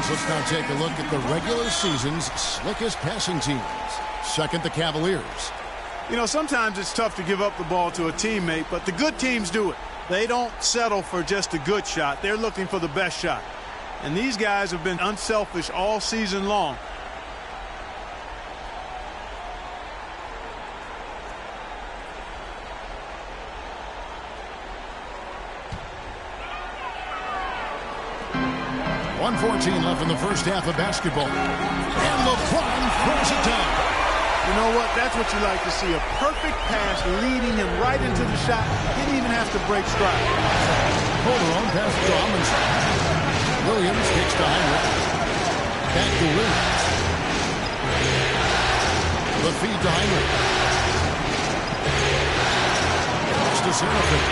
Let's now take a look at the regular season's slickest passing teams. Second, the Cavaliers. You know, sometimes it's tough to give up the ball to a teammate, but the good teams do it. They don't settle for just a good shot. They're looking for the best shot. And these guys have been unselfish all season long. .114 left in the first half of basketball. And LeBron throws it down. You know what? That's what you like to see. A perfect pass leading him right into the shot. Didn't even have to break stride. Calderon pass to Amundsen. Williams kicks to Heinrich. Back to Williams. The feed to Heinrich. Pass to Serafin.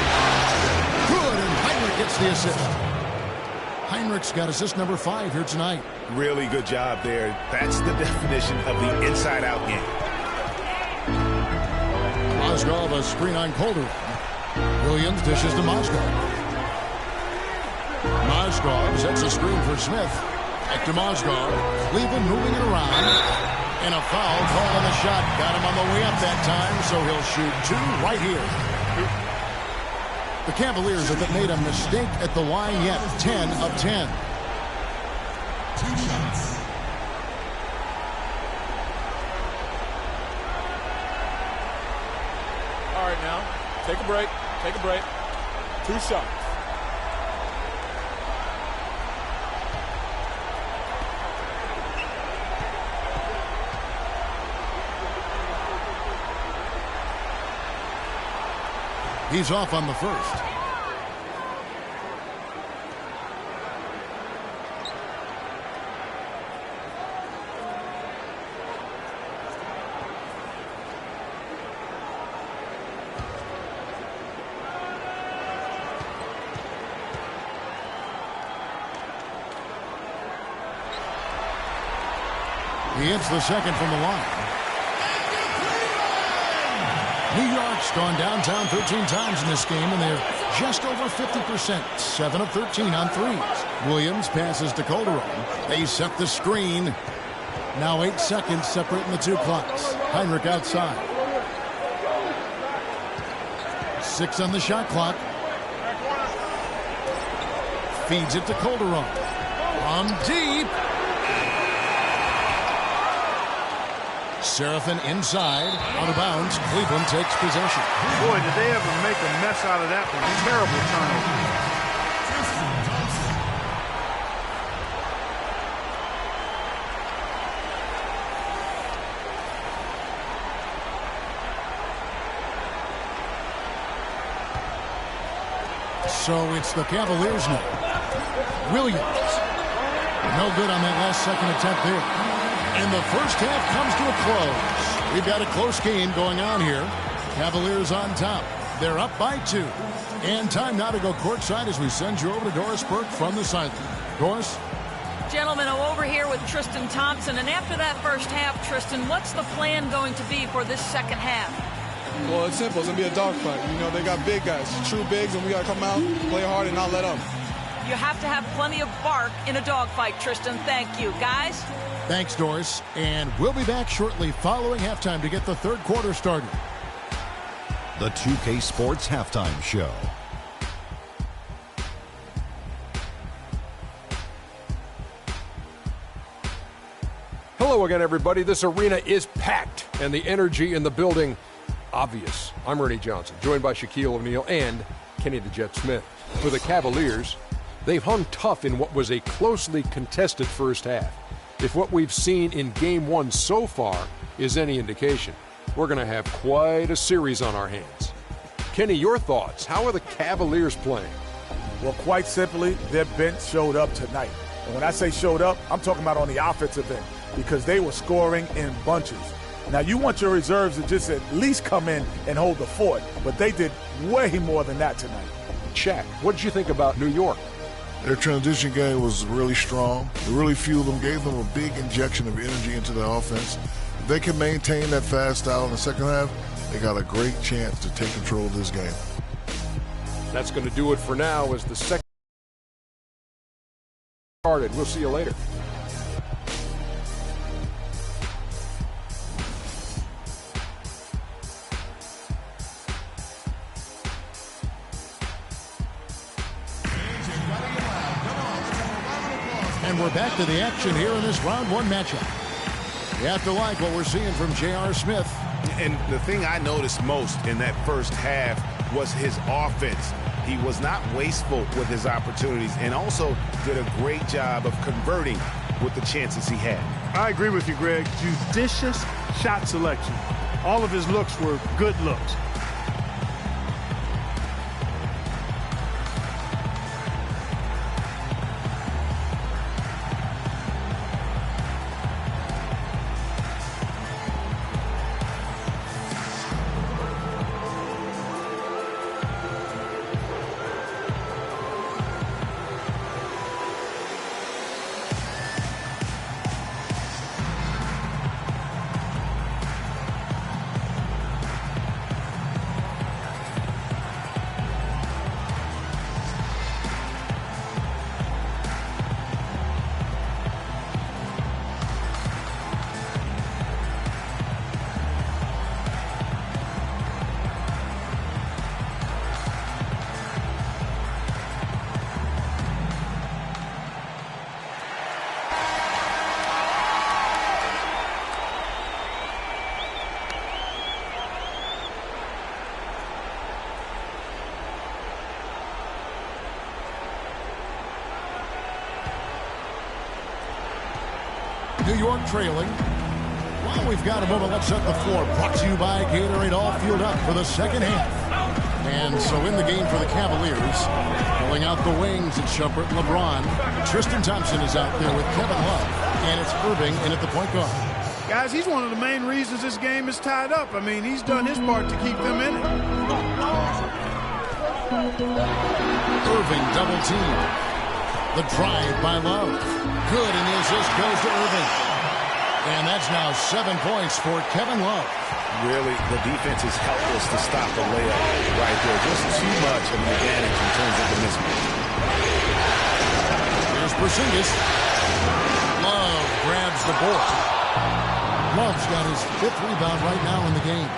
Good, and Heinrich gets the assist. Heinrich's got assist number 5 here tonight. Really good job there. That's the definition of the inside-out game. Mozgov a screen on Calderon. Williams dishes to Mozgov. Mozgov sets a screen for Smith. Back to Mozgov. Cleveland moving it around. And a foul call on the shot. Got him on the way up that time, so he'll shoot 2 right here. The Cavaliers haven't made a mistake at the line yet. 10 of 10. 2 shots. All right, now, take a break. Take a break. 2 shots. He's off on the first. He hits the second from the line. New York's gone downtown 13 times in this game, and they're just over 50%. 7 of 13 on threes. Williams passes to Calderon. They set the screen. Now 8 seconds separating the 2 clocks. Heinrich outside. 6 on the shot clock. Feeds it to Calderon. From deep. Serafin inside, out of bounds. Cleveland takes possession. Boy, did they ever make a mess out of that one. Terrible turnover. So it's the Cavaliers now. Williams. No good on that last second attempt there. And the first half comes to a close. We've got a close game going on here. Cavaliers on top. They're up by 2. And time now to go courtside as we send you over to Doris Burke from the sideline. Doris? Gentlemen, I'm over here with Tristan Thompson. And after that first half, Tristan, what's the plan going to be for this second half? Well, it's simple. It's going to be a dogfight. You know, they got big guys, true bigs, and we got to come out, play hard, and not let up. You have to have plenty of bark in a dogfight, Tristan. Thank you. Guys? Thanks, Doris. And we'll be back shortly following halftime to get the third quarter started. The 2K Sports Halftime Show. Hello again, everybody. This arena is packed, and the energy in the building obvious. I'm Ernie Johnson, joined by Shaquille O'Neal and Kenny the Jet Smith. For the Cavaliers, they've hung tough in what was a closely contested first half. If what we've seen in Game 1 so far is any indication, we're going to have quite a series on our hands. Kenny, your thoughts? How are the Cavaliers playing? Well, quite simply, their bench showed up tonight. And when I say showed up, I'm talking about on the offensive end, because they were scoring in bunches. Now, you want your reserves to just at least come in and hold the fort, but they did way more than that tonight. Shaq, what did you think about New York? Their transition game was really strong. It really fueled them, gave them a big injection of energy into their offense. If they can maintain that fast style in the second half, they got a great chance to take control of this game. That's going to do it for now as the second started. We'll see you later. And we're back to the action here in this round one matchup. You have to like what we're seeing from J.R. Smith. And the thing I noticed most in that first half was his offense. He was not wasteful with his opportunities and also did a great job of converting with the chances he had. I agree with you, Greg. Judicious shot selection. All of his looks were good looks. New York trailing. While we've got a moment, let's set the floor. Brought to you by Gatorade, all fueled up for the second half. And so in the game for the Cavaliers, pulling out the wings at Shumpert and LeBron. Tristan Thompson is out there with Kevin Love. And it's Irving in at the point guard. Guys, he's one of the main reasons this game is tied up. I mean, he's done his part to keep them in it. Irving double team. The drive by Love. Good, and the assist goes to Irving. And that's now 7 points for Kevin Love. Really, the defense is helpless to stop the layup right there. Just too much of an advantage in terms of the mismatch. Here's Porzingis. Love grabs the board. Love's got his 5th rebound right now in the game.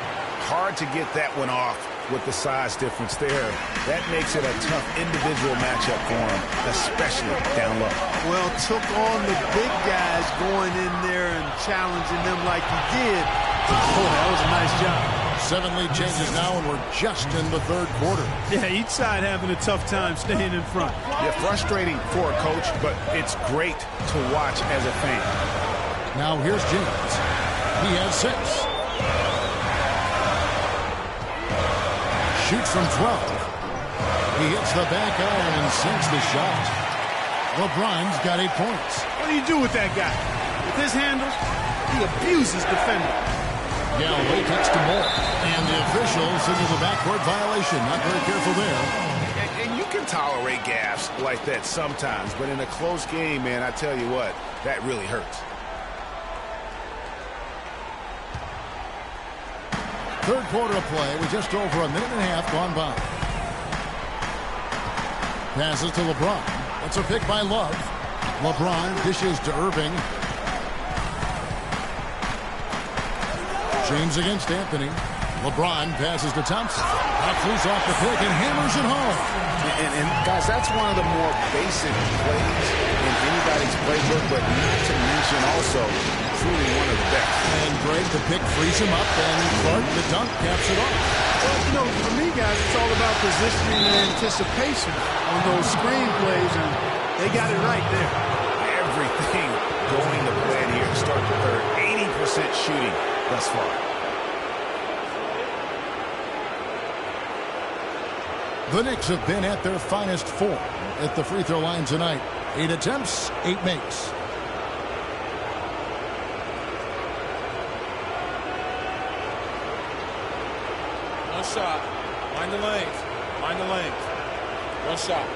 Hard to get that one off with the size difference there. That makes it a tough individual matchup for him, especially down low. Well, took on the big guys going in there and challenging them like he did. Boy, that was a nice job. 7 lead changes now, and we're just in the third quarter. Yeah, each side having a tough time staying in front. Yeah, frustrating for a coach, but it's great to watch as a fan. Now here's James. He has 6. Shoots from 12. He hits the back iron and sinks the shot. LeBron's got 8 points. What do you do with that guy? With his handles, he abuses defenders. Galloway takes to Moore. And the official signals a backcourt violation. Not very careful there. And you can tolerate gaffes like that sometimes, but in a close game, man, I tell you what, that really hurts. Third quarter of play with just over a minute and a half gone by. Passes to LeBron. That's a pick by Love. LeBron dishes to Irving. James against Anthony. LeBron passes to Thompson. Knocks loose off the pick and hammers it home. And guys, that's one of the more basic plays in anybody's playbook, but not to mention also truly one of the best. And Greg, the pick frees him up, and Clark, the dunk, caps it off. Well, you know, for me, guys, it's all about positioning and anticipation on those screen plays, and they got it right there. Everything going to plan here to start the third. 80% shooting thus far. The Knicks have been at their finest form at the free throw line tonight. 8 attempts, 8 makes. One shot. Mind the lanes. Mind the lanes. One shot.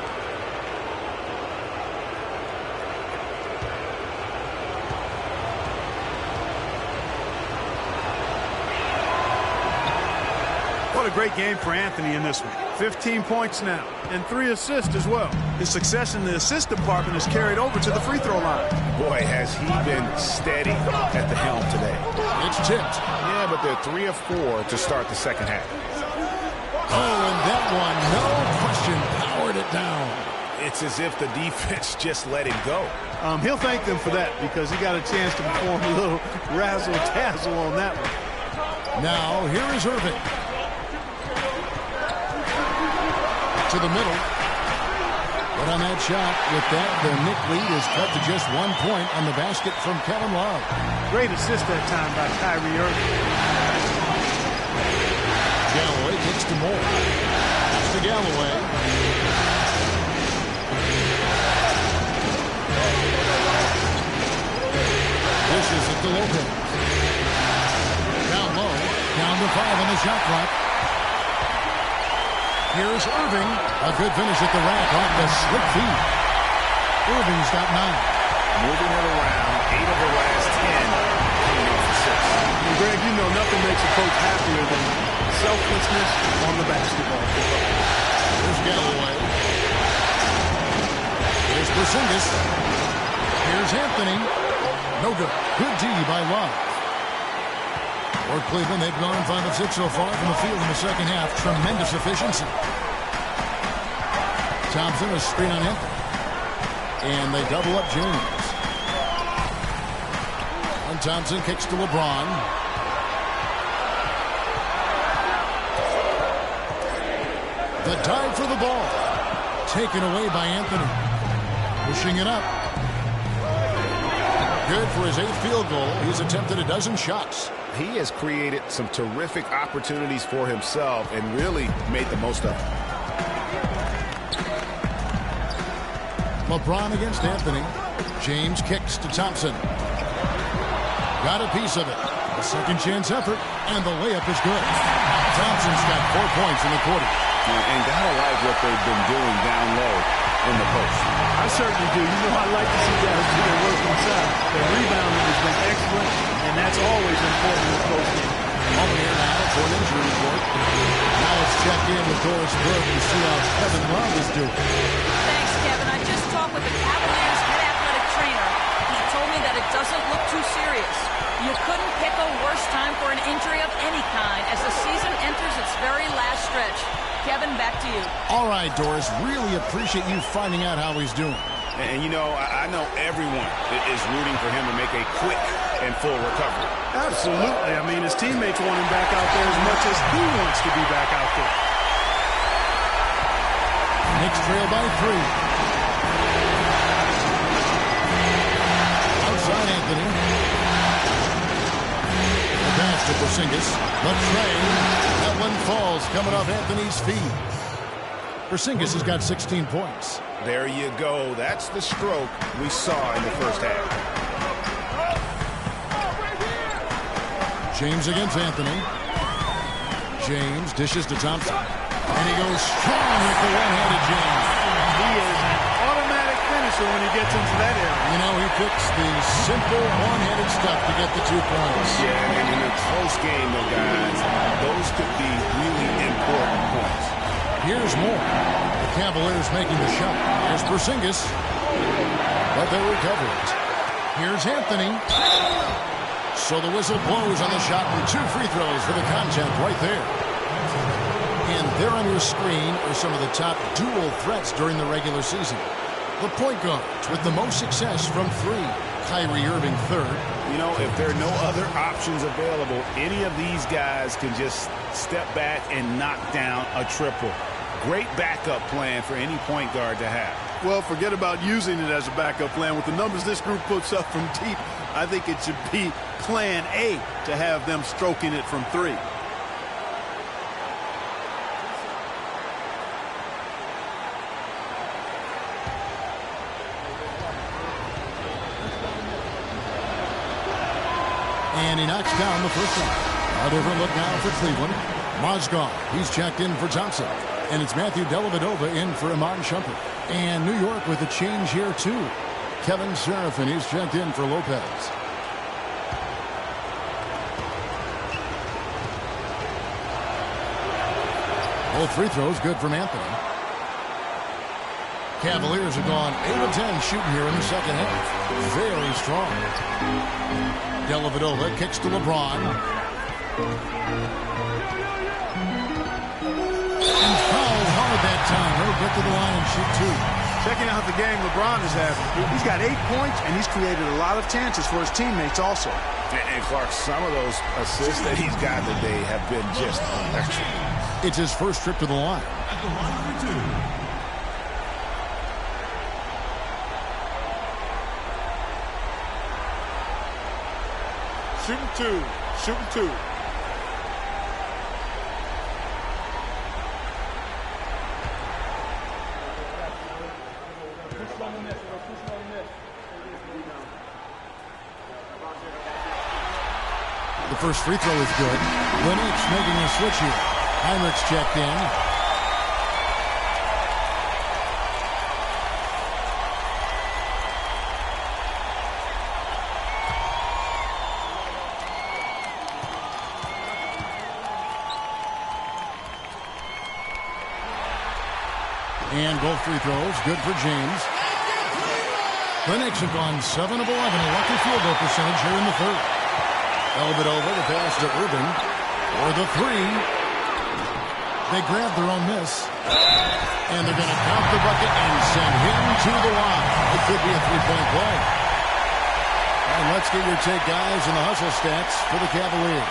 What a great game for Anthony in this one. 15 points now, and 3 assists as well. His success in the assist department has carried over to the free throw line. Boy, has he been steady at the helm today. It's tipped. Yeah, but they're 3 of 4 to start the second half. Oh, and that one, no question, powered it down. It's as if the defense just let it go. He'll thank them for that because he got a chance to perform a little razzle-dazzle on that one. Now, here is Irving. To the middle. But on that shot, with that, the Knick lead is cut to just 1 point on the basket from Kevin Love. Great assist that time by Kyrie Irving. Galloway kicks to Moore. It's to Galloway. Dishes it to Lopez. Down low. Down to 5 on the shot clock. Here's Irving. A good finish at the rack off the slip feed. Irving's got 9. Moving it around, 8 of the last 10. Coming off the 6. And Greg, you know nothing makes a coach happier than selflessness on the basketball court. Here's Galloway. Here's Porzingis. Here's Anthony. No good. Good D by Love. For Cleveland, they've gone 5 of 6 so far from the field in the second half. Tremendous efficiency. Thompson is screen on Anthony. And they double up James. And Thompson kicks to LeBron. The dive for the ball. Taken away by Anthony. Pushing it up. Good for his 8th field goal. He's attempted a dozen shots. He has created some terrific opportunities for himself and really made the most of it. LeBron against Anthony. James kicks to Thompson. Got a piece of it. A second chance effort, and the layup is good. Thompson's got 4 points in the quarter. And gotta like what they've been doing down low in the post. I certainly do. You know, I like to see guys do their work inside. The rebounding has been excellent, and that's always important in post game. Over here now for an injury report. Now let's check in with Doris Burke to see how Kevin Love is doing. Thanks, Kevin. I just talked with the Cavaliers' head athletic trainer. He told me that it doesn't look too serious. You couldn't pick a worse time for an injury of any kind as the season enters its very last stretch. Kevin, back to you. All right, Doris. Really appreciate you finding out how he's doing. And you know, I know everyone is rooting for him to make a quick and full recovery. Absolutely. I mean, his teammates want him back out there as much as he wants to be back out there. Knicks trail by 3. Outside Anthony. The pass to Porzingis. Latrey. That one falls coming off Anthony's feet. Porzingis has got 16 points. There you go. That's the stroke we saw in the first half. James against Anthony. James dishes to Thompson. And he goes strong with the one-handed James. He is an automatic finisher when he gets into that area. You know, he picks the simple one-handed stuff to get the 2 points. Yeah, and in a close game, though, guys, those could be really important points. Here's Moore. The Cavaliers making the shot. Here's Porzingis. But they recover it. Here's Anthony. So the whistle blows on the shot and 2 free throws for the contact right there. And there on your screen are some of the top dual threats during the regular season. The point guards with the most success from 3. Kyrie Irving third. You know, if there are no other options available, any of these guys can just step back and knock down a triple. Great backup plan for any point guard to have. Well, forget about using it as a backup plan. With the numbers this group puts up from deep, I think it should be plan A to have them stroking it from 3. And he knocks down the first one. A different look now for Cleveland. Mozgov, he's checked in for Thompson. And it's Matthew Dellavedova in for Iman Shumpert. And New York with a change here, too. Kevin Seraphin, he's checked in for Lopez. Both free throws good from Anthony. Cavaliers have gone 8 of 10 shooting here in the second half. Very strong. Dellavedova kicks to LeBron. And fouled hard that time. He'll get to the line and shoot 2. Checking out the game LeBron is having. He's got 8 points, and he's created a lot of chances for his teammates also. And Clark, some of those assists that he's got today have been just electric. It's his first trip to the line. At the line for 2. Shooting 2. Shooting 2. The first free throw is good. Lennox making a switch here. Heinrich's checked in. And both free throws good for James. The Knicks have gone 7 of 11, a lucky field goal percentage here in the third. Dellavedova, the pass to Irving. For the 3. They grab their own miss. And they're going to count the bucket and send him to the line. It could be a 3-point play. And let's get your take, guys, in the hustle stats for the Cavaliers.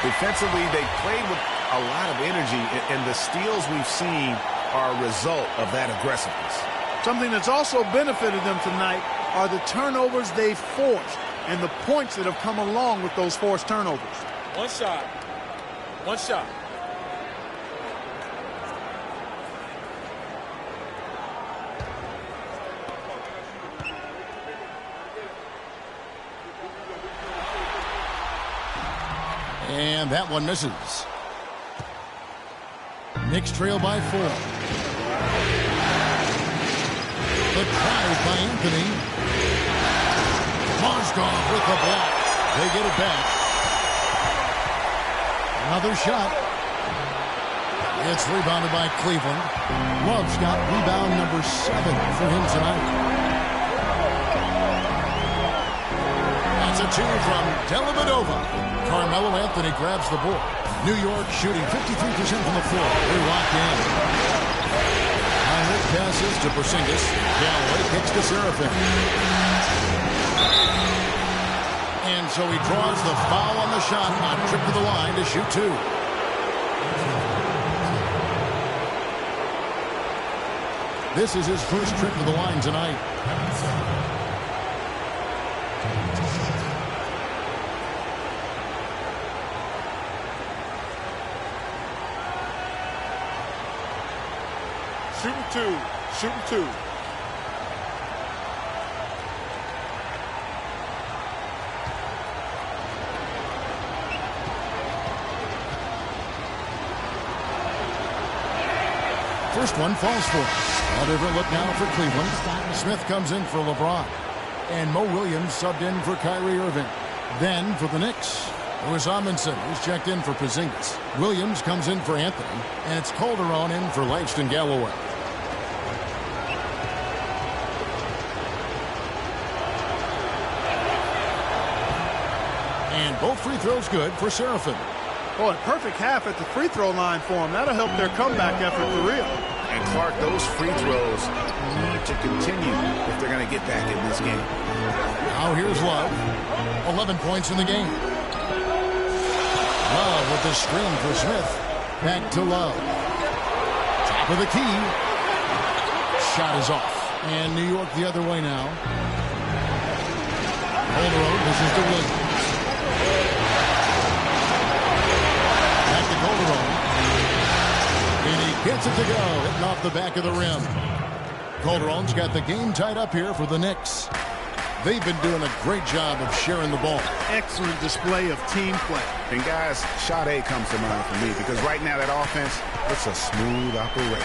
Defensively, they played with a lot of energy, and the steals we've seen are a result of that aggressiveness. Something that's also benefited them tonight are the turnovers they've forced and the points that have come along with those forced turnovers. One shot. One shot. And that one misses. Knicks trail by 4. The drive by Anthony. Mozgov with the block. They get it back. Another shot. It's rebounded by Cleveland. Love's got rebound number 7 for him tonight. That's a 2 from Dellavedova. Carmelo Anthony grabs the board. New York shooting 53% from the floor. They're locked in. Heinrich passes to Porzingis. Galloway kicks to Seraphin. And so he draws the foul on the shot on trip to the line to shoot 2. This is his first trip to the line tonight. Shooting 2. Shooting 2. First one falls for him. A different look now for Cleveland. Smith comes in for LeBron. And Mo Williams subbed in for Kyrie Irving. Then for the Knicks, it was Amundsen who's checked in for Porzingis. Williams comes in for Anthony. And it's Calderon in for Langston Galloway. And both free throws good for Seraphin. Boy, perfect half at the free throw line for him. That'll help their comeback effort for real. And Clark, those free throws need to continue. if they're going to get back in this game. Now here's Love. 11 points in the game. Love with the screen for Smith. Back to Love. Top of the key. Shot is off. And New York the other way now. Calderon, this is to Williams. Back to Calderon. And he gets it to go. Hitting off the back of the rim. Calderon's got the game tied up here for the Knicks. They've been doing a great job of sharing the ball. Excellent display of team play. And guys, shot A comes to mind for me because right now that offense, it's a smooth operation.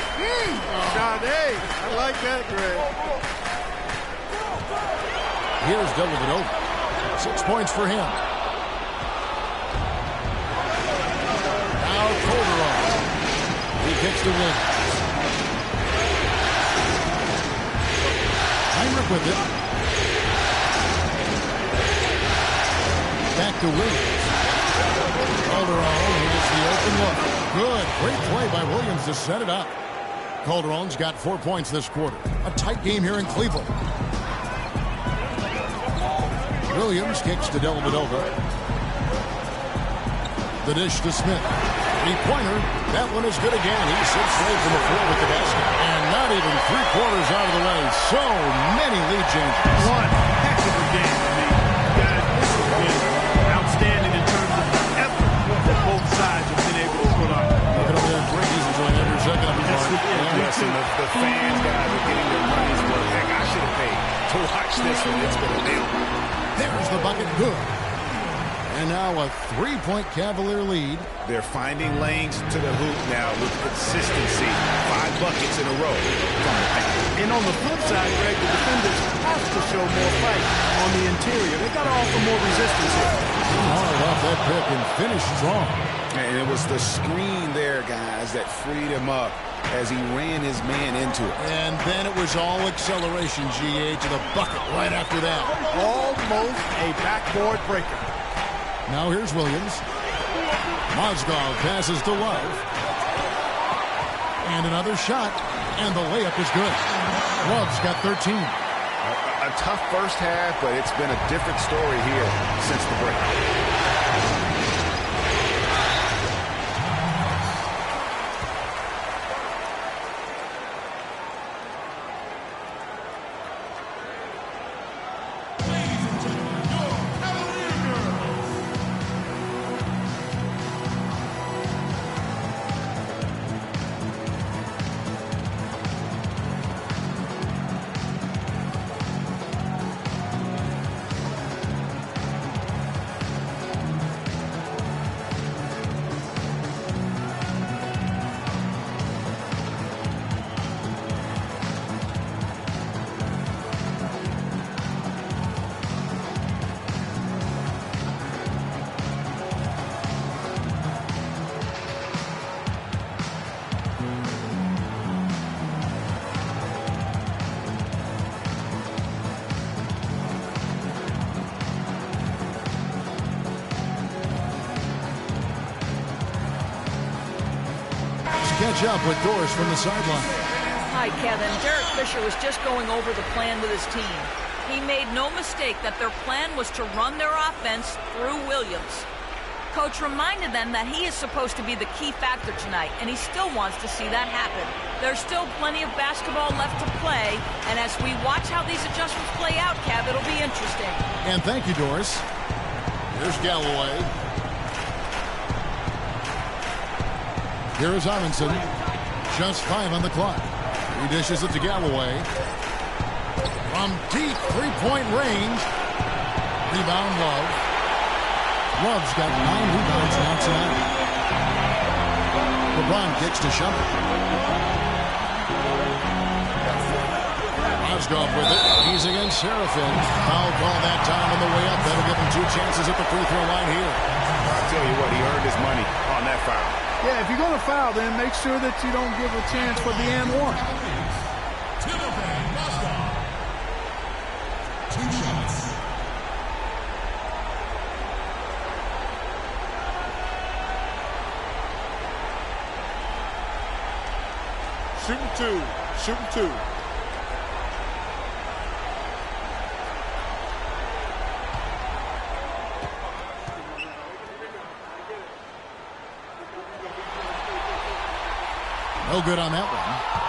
Shot A. I like that, Greg. Here's Dellavedova. 6 points for him. Now Calderon. He kicks to Williams. Heinrich with it. Back to Williams. Calderon here's the open look. Good. Great play by Williams to set it up. Calderon's got 4 points this quarter. A tight game here in Cleveland. Williams kicks to Dellavedova. The dish to Smith. Three-pointer. That one is good again. He sits straight from the floor with the basket. And not even 3/4 out of the way. So many lead changes. One heck of a game for me. Guys, this has been outstanding in terms of the effort that both sides have been able to put up. Look at all the break. He's enjoying every second of his life. Yes, and the fans, guys, are getting their money's worth. Heck, I should have paid to watch this one. It's been a deal. There's the bucket. Good. And now a 3-point Cavalier lead. They're finding lanes to the hoop now with consistency. 5 buckets in a row. And on the flip side, Greg, the defenders have to show more fight on the interior. They got to offer more resistance here. Hard off that pick and finish strong. And it was the screen there, guys, that freed him up as he ran his man into it. And then it was all acceleration, GA, to the bucket right after that. Almost a backboard breaker. Now here's Williams. Mozgov passes to Love. And another shot. And the layup is good. Love's got 13. A tough first half, but it's been a different story here since the break. Catch up with Doris from the sideline. Hi, Kevin. Derek Fisher was just going over the plan with his team. He made no mistake that their plan was to run their offense through Williams. Coach reminded them that he is supposed to be the key factor tonight, and he still wants to see that happen. There's still plenty of basketball left to play, and as we watch how these adjustments play out, Kev, it'll be interesting. And thank you, Doris. Here's Galloway. Here is Amundsen. Just 5 on the clock. He dishes it to Galloway. From deep three-point range. Rebound Love. Love's got 9 rebounds now tonight. LeBron kicks to Shumpert. Mozgov with it. He's against Serafin. Foul call that time on the way up. That'll give him 2 chances at the free throw line here. I'll tell you what, he earned his money on that foul. Yeah, if you're going to foul, then make sure that you don't give a chance for the and one. Timofey Mozgov. 2 shots. Shooting 2. Shooting 2. No good on that one.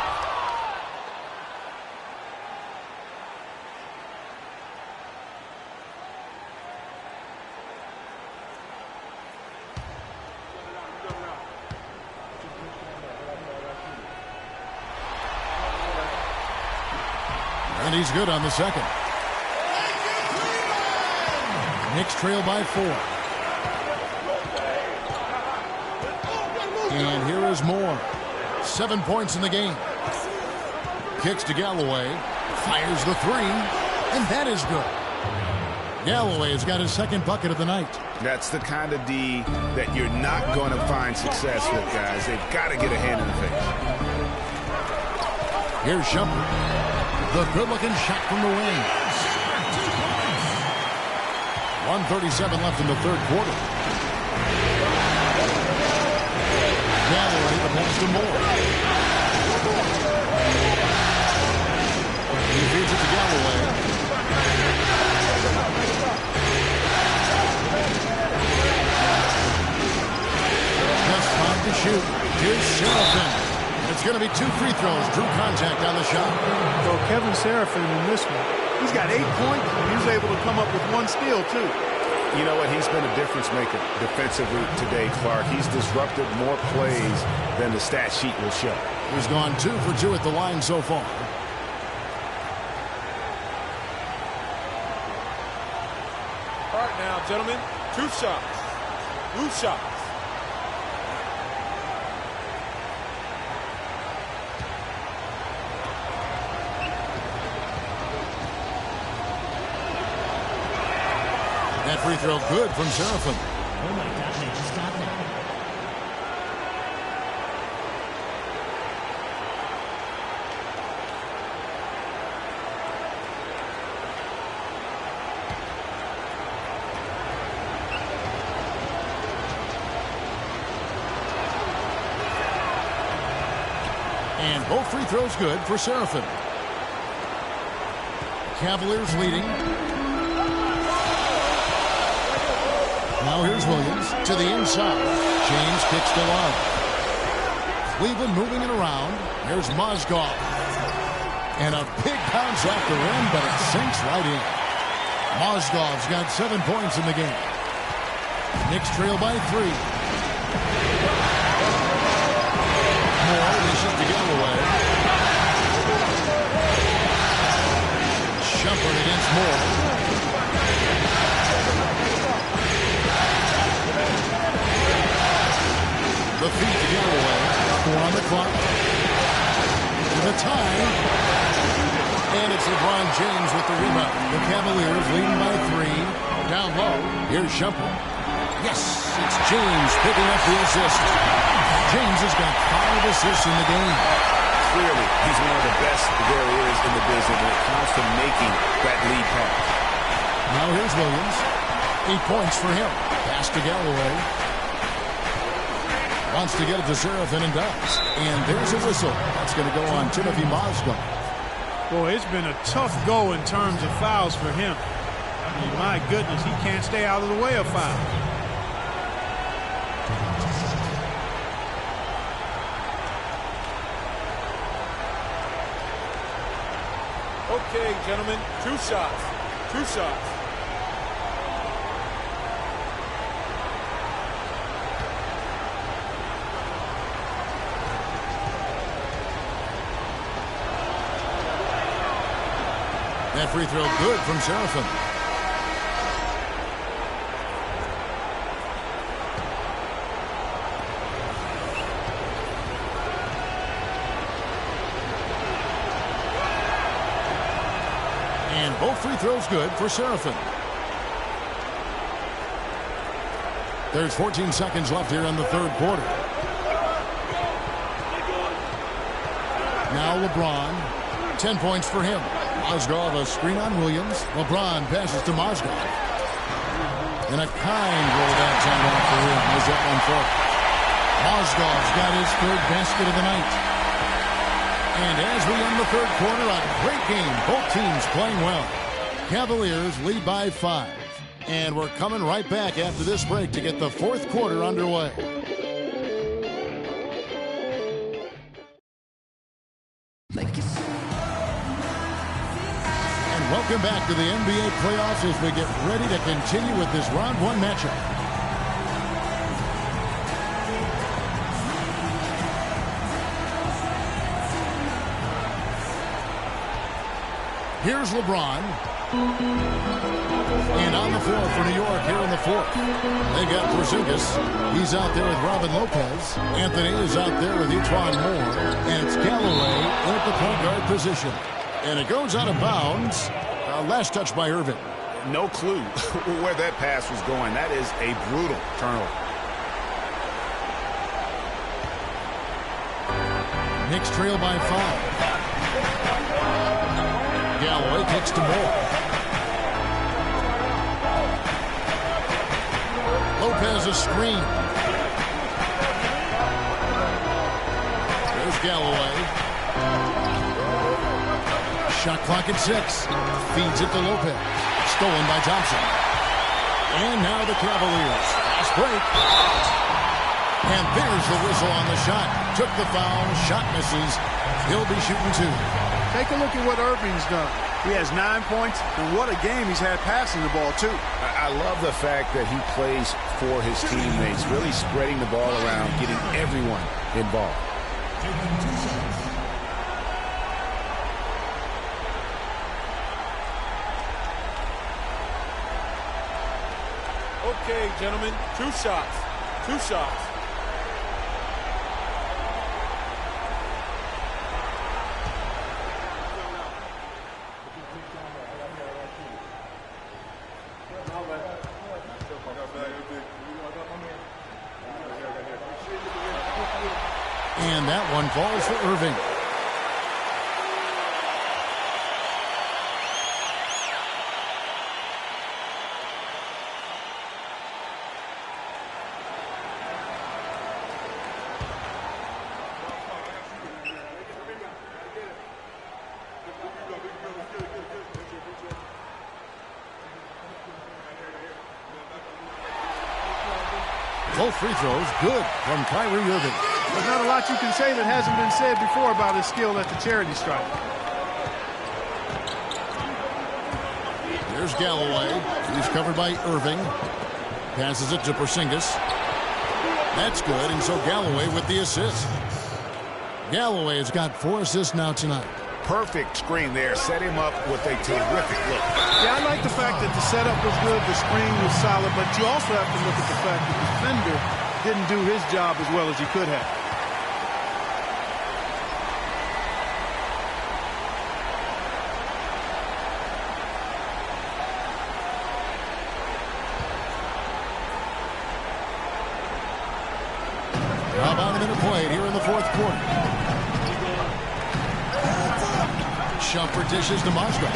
And he's good on the second. Knicks trail by 4. And here is Moore. 7 points in the game. Kicks to Galloway. Fires the 3. And that is good. Galloway has got his second bucket of the night. That's the kind of D that you're not going to find success with, guys. They've got to get a hand in the face. Here's Shumpert. The good-looking shot from the wing. 1:37 left in the third quarter. Galloway the pass to Moore. He feeds it to Galloway. Just time to shoot. Here's Serafin. It's going to be 2 free throws. Drew contact on the shot. So Kevin Serafin in this one, he's got 8 points, and he was able to come up with 1 steal, too. You know what? He's been a difference maker defensively today, Clark. He's disrupted more plays than the stat sheet will show. He's gone 2 for 2 at the line so far. All right now, gentlemen, 2 shots. 2 shots. That free throw good from Serafin. Oh my gosh, I just got that. And both free throws good for Serafin. Cavaliers leading. Now here's Williams to the inside. James kicks to Love. Cleveland moving it around. Here's Mozgov. And a big bounce off the rim, but it sinks right in. Mozgov's got 7 points in the game. Knicks trail by 3. Moore dishes to Galloway. Shumpert against Moore. The feed to Galloway. 4 on the clock. To the tie. And it's LeBron James with the rebound. The Cavaliers leading by 3. Down low. Here's Shumpert. Yes, it's James picking up the assist. James has got 5 assists in the game. Clearly, he's one of the best there is in the business when it comes to making that lead pass. Now here's Williams. 8 points for him. Pass to Galloway. Wants to get it to Serafin and does. And there's a whistle. That's going to go on Timothy Mozgov. Boy, it's been a tough go in terms of fouls for him. I mean, my goodness, he can't stay out of the way of fouls. Okay, gentlemen, 2 shots. 2 shots. That free throw good from Serafin. And both free throws good for Serafin. There's 14 seconds left here in the third quarter. Now LeBron. 10 points for him. Mozgov a screen on Williams. LeBron passes to Mozgov. And a kind roll that time off the rim as that one falls. Mozgov's got his 3rd basket of the night. And as we end the third quarter, a great game. Both teams playing well. Cavaliers lead by 5. And we're coming right back after this break to get the fourth quarter underway. And welcome back to the NBA playoffs as we get ready to continue with this round one matchup. Here's LeBron. And on the floor for New York here in the fourth. They got Porzingis. He's out there with Robin Lopez. Anthony is out there with E'Twaun Moore. And it's Galloway in at the point guard position. And it goes out of bounds. Last touch by Irving. No clue where that pass was going. That is a brutal turnover. Knicks trail by 5. Galloway kicks to Moore. Lopez a screen. There's Galloway. Shot clock at 6. Feeds it to Lopez. Stolen by Thompson. And now the Cavaliers. Fast break. And there's the whistle on the shot. Took the foul. Shot misses. He'll be shooting 2. Take a look at what Irving's done. He has 9 points, and what a game he's had passing the ball, too. I love the fact that he plays for his teammates, really spreading the ball around, getting everyone involved. Okay, gentlemen, 2 shots. 2 shots. And that one falls for Irving. Both free throws good from Kyrie Irving. There's not a lot you can say that hasn't been said before about his skill at the charity stripe. Here's Galloway. He's covered by Irving. Passes it to Porzingis. That's good, and so Galloway with the assist. Galloway has got 4 assists now tonight. Perfect screen there. Set him up with a terrific look. Yeah, I like the fact that the setup was good, the screen was solid, but you also have to look at the fact that the defender didn't do his job as well as he could have. About a minute played here in the fourth quarter. Shumpert dishes to Mozgov.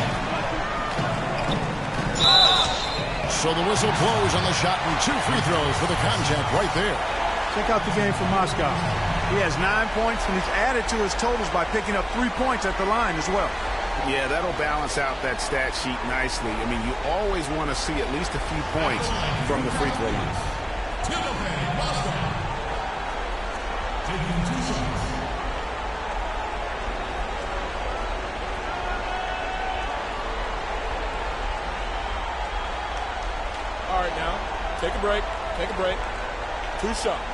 So the whistle blows on the shot and 2 free throws for the contact right there. Check out the game for Mozgov. He has 9 points, and he's added to his totals by picking up 3 points at the line as well. Yeah, that'll balance out that stat sheet nicely. I mean, you always want to see at least a few points from the free throw line. All right, now, take a break. Take a break. 2 shots.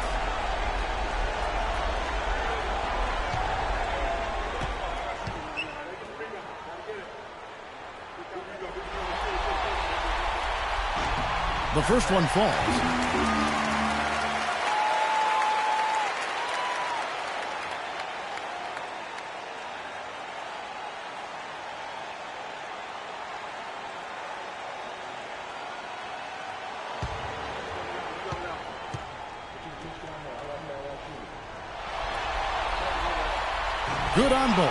The first one falls. Good on both.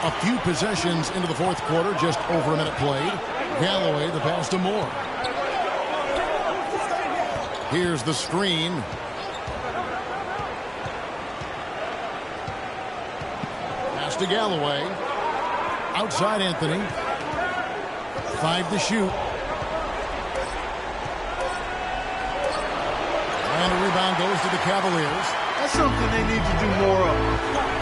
A few possessions into the fourth quarter, just over a minute played. Galloway, the pass to Moore. Here's the screen. Pass to Galloway. Outside Anthony. 5 to shoot. And a rebound goes to the Cavaliers. That's something they need to do more of.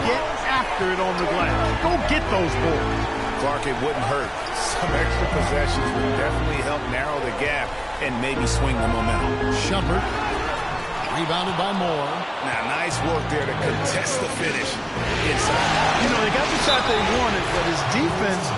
Get after after it on the glass. Go get those boards. Clark, it wouldn't hurt. Some extra possessions would definitely help narrow the gap and maybe swing the momentum. Shumpert, rebounded by Moore. Now, nice work there to contest the finish inside. You know, they got the shot they wanted, but his defense,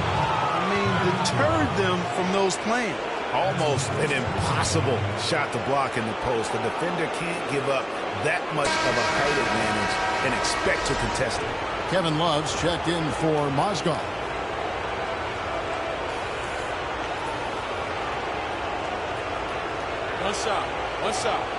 deterred them from those playing. Almost an impossible shot to block in the post. The defender can't give up that much of a height advantage and expect to contest it. Kevin Love's checked in for Mozgov. One shot. One shot.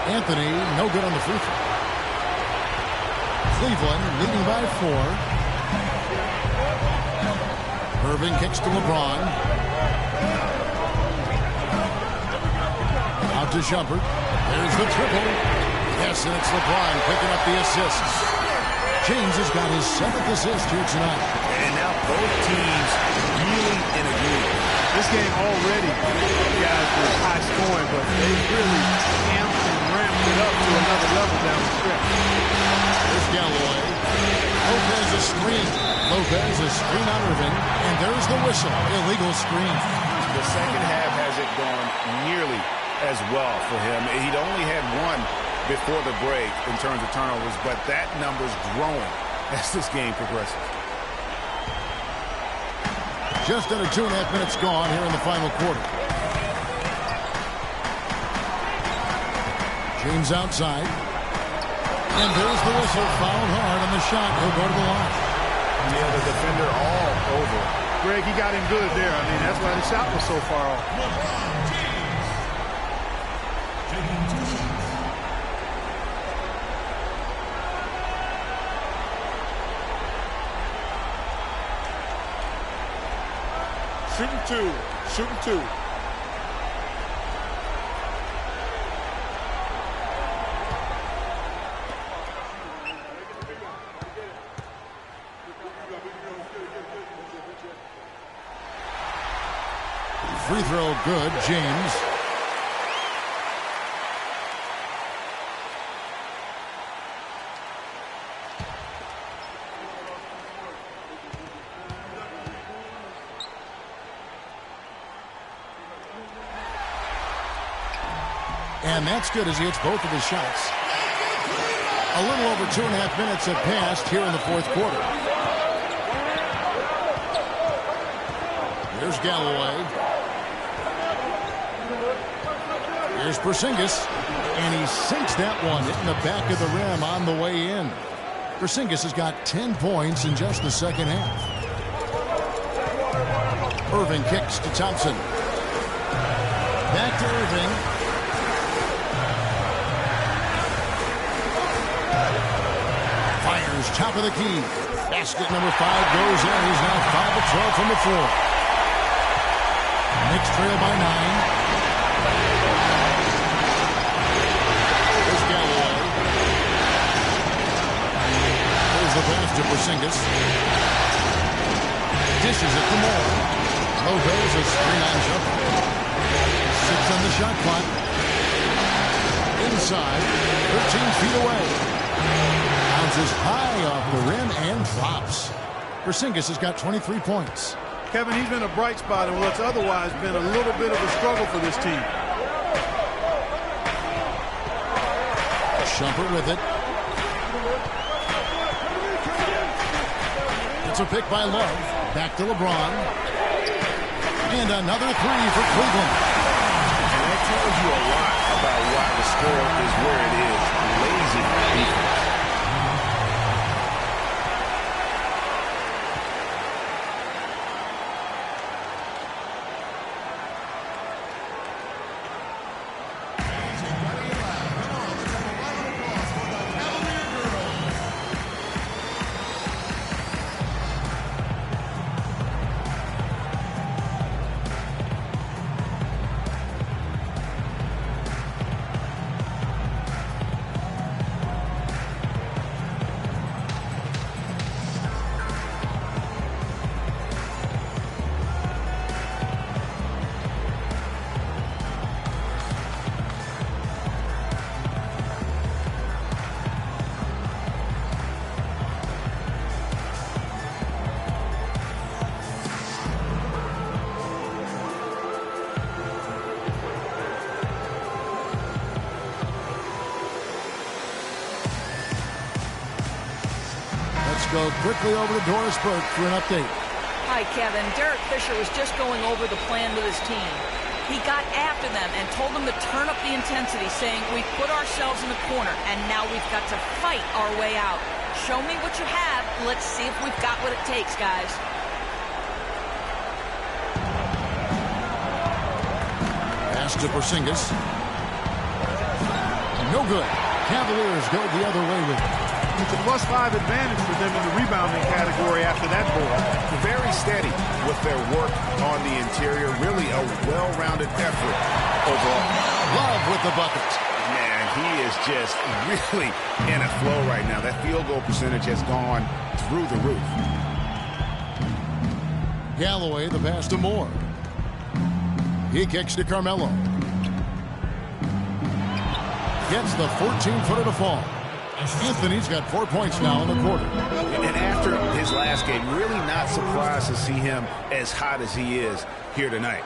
Anthony, no good on the free throw. Cleveland leading by 4. Irving kicks to LeBron. Out to Shumpert. There's the triple. Yes, and it's LeBron picking up the assists. James has got his 7th assist here tonight. And now both teams really in agreement. This game already, guys, was high scoring, but they really amped and ramped it up to another level down the stretch. There's Galloway. Lopez a screen. Lopez a screen on Irving. And there's the whistle. Illegal screen. The second half hasn't gone nearly as well for him. He'd only had one before the break in terms of turnovers, but that number's growing as this game progresses. Just under 2.5 minutes gone here in the final quarter. James outside. And there's the whistle. Fouled hard on the shot. He'll go to the line. Yeah, the defender all over. Greg, he got him good there. That's why the shot was so far off. LeBron James taking 2 shots. Shooting 2. Shooting 2. Free throw good, James. And that's good as he hits both of his shots. A little over 2.5 minutes have passed here in the fourth quarter. Here's Galloway. Here's Porzingis. And he sinks that one, hitting the back of the rim on the way in. Porzingis has got 10 points in just the second half. Irving kicks to Thompson. Back to Irving. Fires top of the key. Basket number 5 goes in. He's now 5 of 12 from the floor. Knicks trail by 9. There's Galloway. There's the pass to Porzingis. Dishes it to Moore. Lopez a screen-on jumper. 6 on the shot clock. Inside, 13 feet away. Bounces high off the rim and drops. Porzingis has got 23 points. Kevin, he's been a bright spot in what's otherwise been a little bit of a struggle for this team. Shumpert with it. It's a pick by Love. Back to LeBron. And another 3 for Cleveland. And that tells you a lot about why the score is where it is. Lazy defense. go quickly over to Doris Burke for an update. Hi, Kevin. Derek Fisher was just going over the plan with his team. He got after them and told them to turn up the intensity, saying, we put ourselves in the corner, and now we've got to fight our way out. Show me what you have. Let's see if we've got what it takes, guys. Pass to Porzingis. No good. Cavaliers go the other way with it. It's a +5 advantage for them in the rebounding category after that board. Very steady with their work on the interior. Really a well-rounded effort overall. Love with the bucket. Man, he is just really in a flow right now. That field goal percentage has gone through the roof. Galloway, the pass to Moore. He kicks to Carmelo. Gets the 14-footer to fall. Anthony's got 4 points now in the quarter. And after his last game, really not surprised to see him as hot as he is here tonight.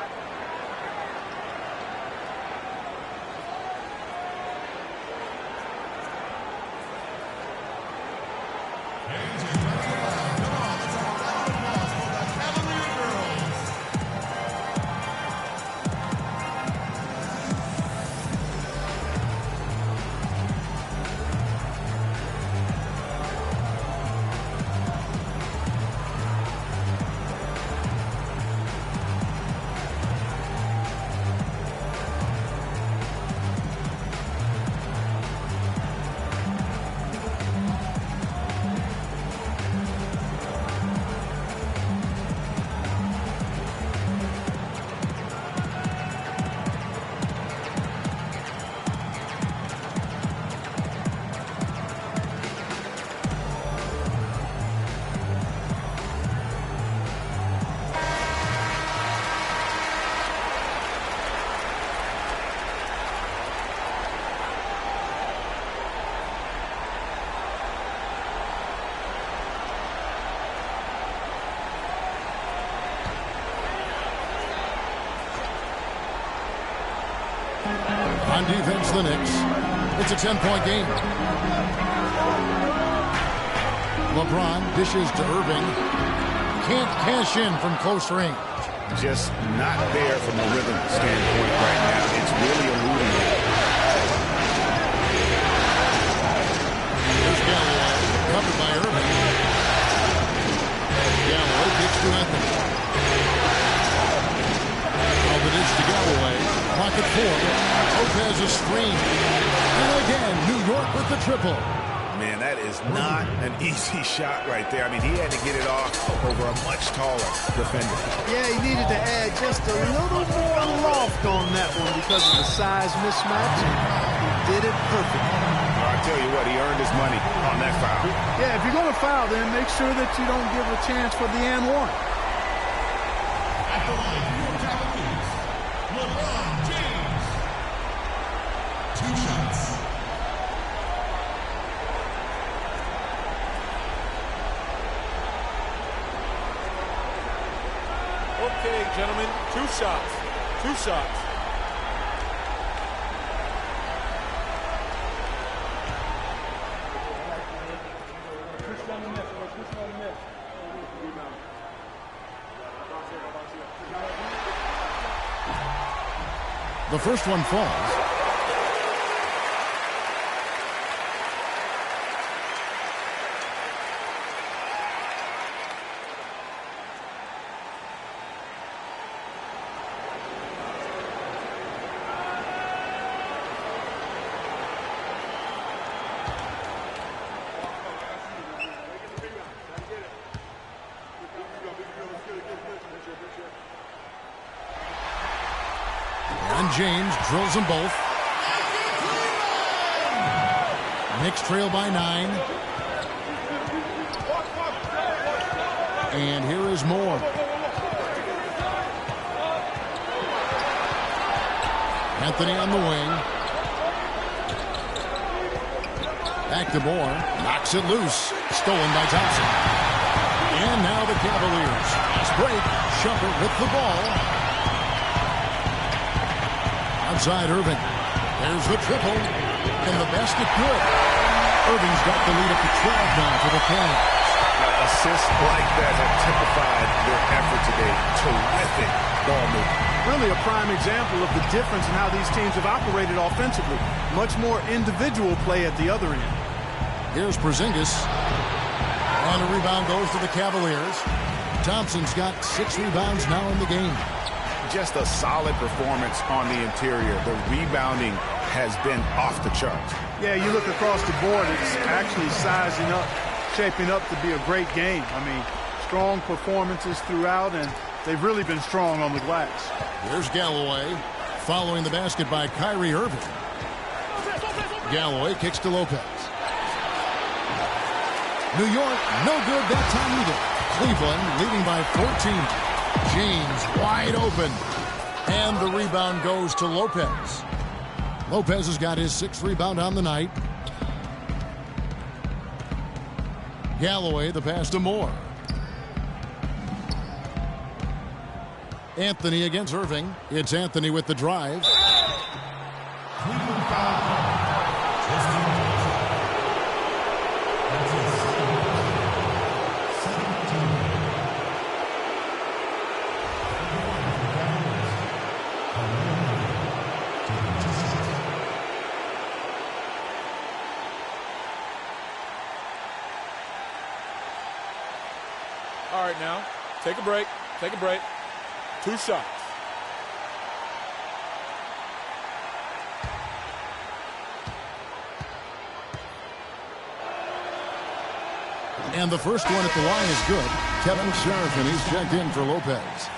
On defense, the Knicks. It's a 10-point game. LeBron dishes to Irving. Can't cash in from close range. Just not there from a rhythm standpoint right now. It's really eluding him. Here's Galloway, covered by Irving. Galloway kicks to Anthony. All the dish to Galloway. Pocket four. Lopez a screen. And again, New York with the triple. Man, that is not an easy shot right there. I mean, he had to get it off over a much taller defender. Yeah, he needed to add just a little more loft on that one because of the size mismatch. He did it perfectly. I tell you what, he earned his money on that foul. Yeah, if you're going to foul, then make sure that you don't give a chance for the and one. At the line, New York Cavaliers, LeBron James. 2 shots. Okay, gentlemen, 2 shots. 2 shots. The first one falls. And James drills them both. Knicks trail by 9. And here is Moore. Anthony on the wing. Back to Moore. Knocks it loose. Stolen by Thompson. And now the Cavaliers. Fast break. Shumpert with the ball. Outside Irving. There's the triple. And the basket good. Irving's got the lead up to 12 now for the Cavs. Now Assists like that have typified their effort today. Terrific ball movement. Really a prime example of the difference in how these teams have operated offensively. Much more individual play at the other end. Here's Porzingis. And a rebound goes to the Cavaliers. Thompson's got 6 rebounds now in the game. Just a solid performance on the interior. The rebounding has been off the charts. Yeah, you look across the board, it's actually sizing up, shaping up to be a great game. I mean, strong performances throughout, and they've really been strong on the glass. Here's Galloway, following the basket by Kyrie Irving. Galloway kicks to Lopez. New York, no good that time either. Cleveland leading by 14. James wide open. And the rebound goes to Lopez. Lopez has got his 6th rebound on the night. Galloway, the pass to Moore. Anthony against Irving. It's Anthony with the drive. All right, now, take a break. 2 shots. And the first one at the line is good. Kevin Sheriff, and he's checked in for Lopez.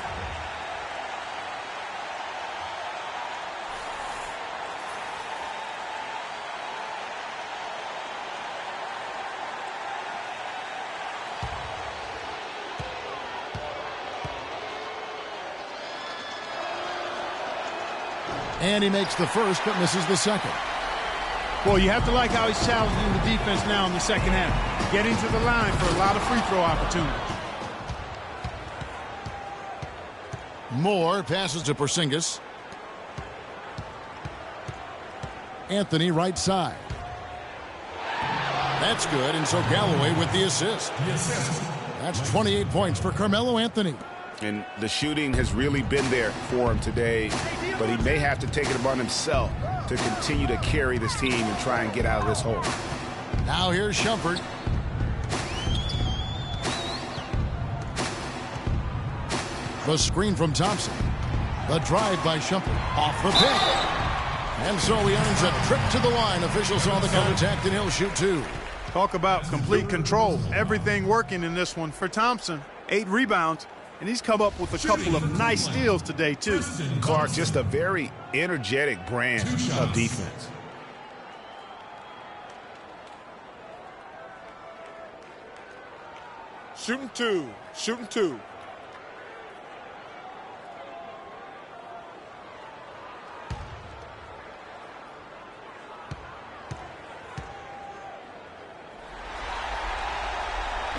And he makes the first, but misses the second. Boy, you have to like how he's challenging the defense now in the second half. Getting to the line for a lot of free throw opportunities. Moore passes to Porzingis. Anthony right side. That's good, and so Galloway with the assist. That's 28 points for Carmelo Anthony. And the shooting has really been there for him today, but he may have to take it upon himself to continue to carry this team and try and get out of this hole. Now here's Shumpert. The screen from Thompson. The drive by Shumpert. Off the pick. And so he earns a trip to the line. Officials saw the contact, and he'll shoot 2. Talk about complete control. Everything working in this one for Thompson. 8 rebounds. And he's come up with a couple of nice steals today, too. Clark, just a very energetic brand of defense. Shooting two.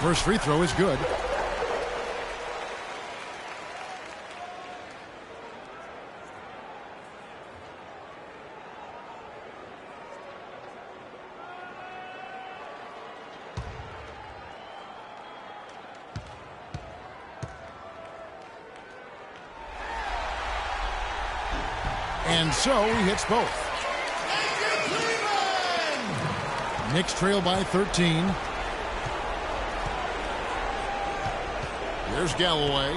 First free throw is good. And so he hits both. Knicks trail by 13. Here's Galloway.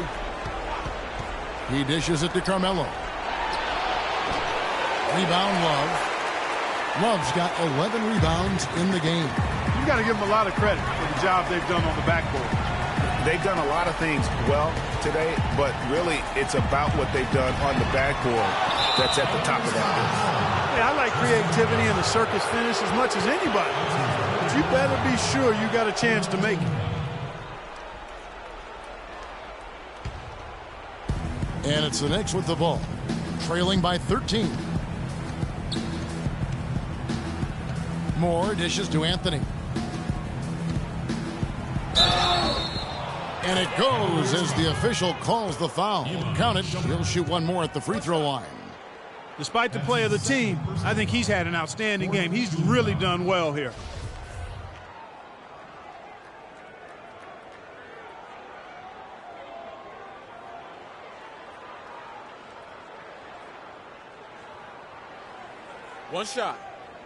He dishes it to Carmelo. Rebound Love. Love's got 11 rebounds in the game. You got to give them a lot of credit for the job they've done on the backboard. They've done a lot of things well today, but really it's about what they've done on the backboard that's at the top of that list. Yeah, I like creativity and the circus finish as much as anybody. But you better be sure you got a chance to make it. And it's the Knicks with the ball, trailing by 13. Moore dishes to Anthony. And it goes as the official calls the foul. Count it. He'll shoot one more at the free throw line. Despite the play of the team, I think he's had an outstanding game. He's really done well here. One shot.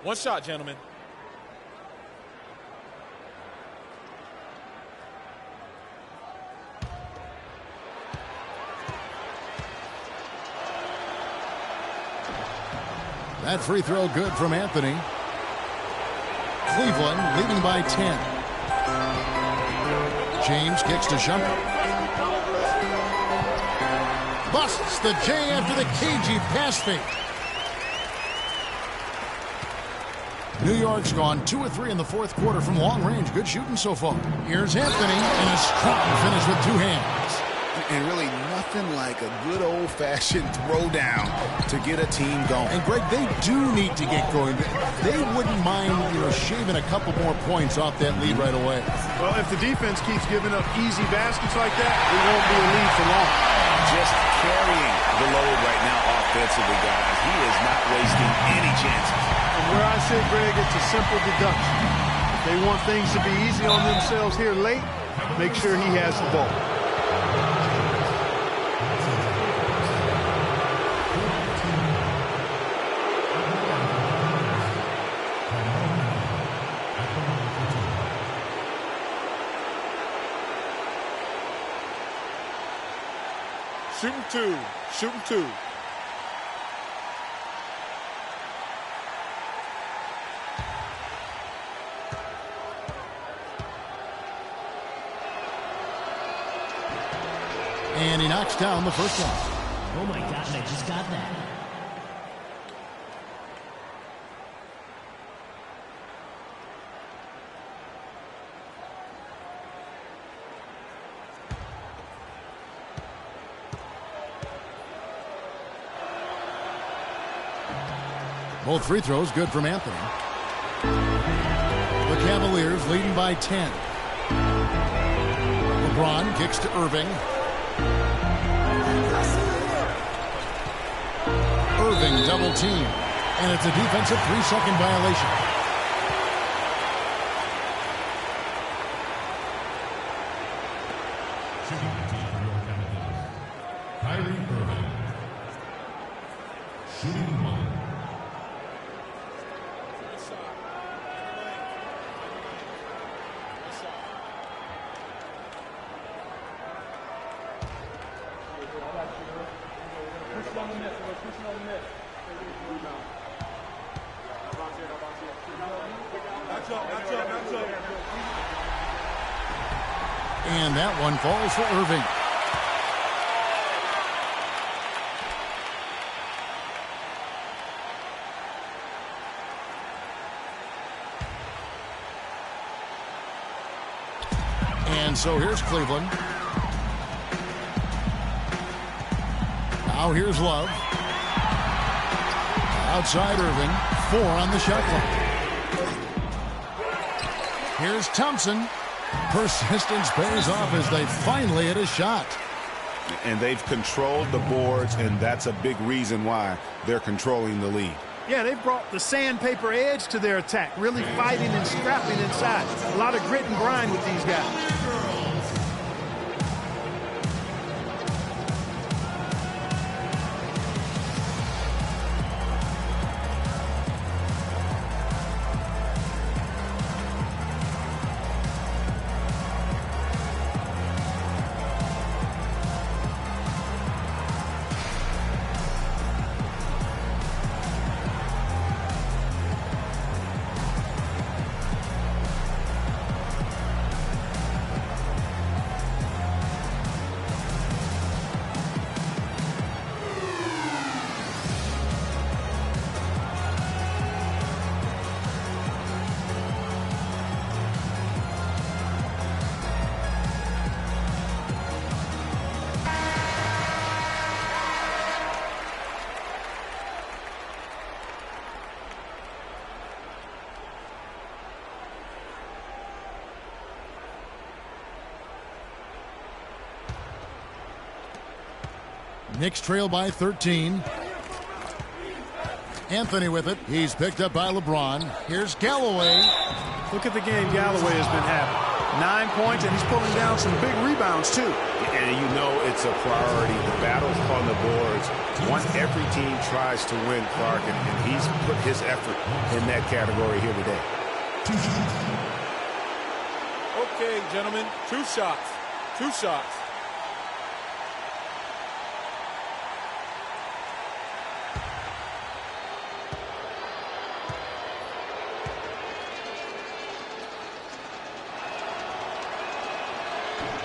One shot, gentlemen. That free throw good from Anthony. Cleveland leading by 10. James kicks to Shumpert. Busts the J after the cagey pass fake. New York's gone 2 of 3 in the fourth quarter from long range. Good shooting so far. Here's Anthony and a strong finish with 2 hands. And really nothing like a good old-fashioned throwdown to get a team going. And, Greg, they do need to get going. They wouldn't mind, shaving a couple more points off that lead right away. Well, if the defense keeps giving up easy baskets like that, we won't be a lead for long. Just carrying the load right now offensively, guys. He is not wasting any chances. From where I sit, Greg, it's a simple deduction. If they want things to be easy on themselves here late, make sure he has the ball. Shooting 2. Shooting 2. And he knocks down the first one. Oh my gosh, I just got that. Both free throws good from Anthony. The Cavaliers leading by 10. LeBron kicks to Irving. Irving double team. And it's a defensive 3-second violation. Kyrie Irving. Shooting 1. And that one falls for Irving. And so here's Cleveland. Now here's Love. Outside Irving. 4 on the shot clock. Here's Thompson. Persistence pays off as they finally hit a shot. And they've controlled the boards, and that's a big reason why they're controlling the lead. Yeah, they've brought the sandpaper edge to their attack, really fighting and scrapping inside. A lot of grit and grind with these guys. Knicks trail by 13. Anthony with it. He's picked up by LeBron. Here's Galloway. Look at the game Galloway has been having. 9 points, and he's pulling down some big rebounds, too. And you know it's a priority. The battles on the boards one every team tries to win, Clark, and he's put his effort in that category here today. Okay, gentlemen, 2 shots. 2 shots.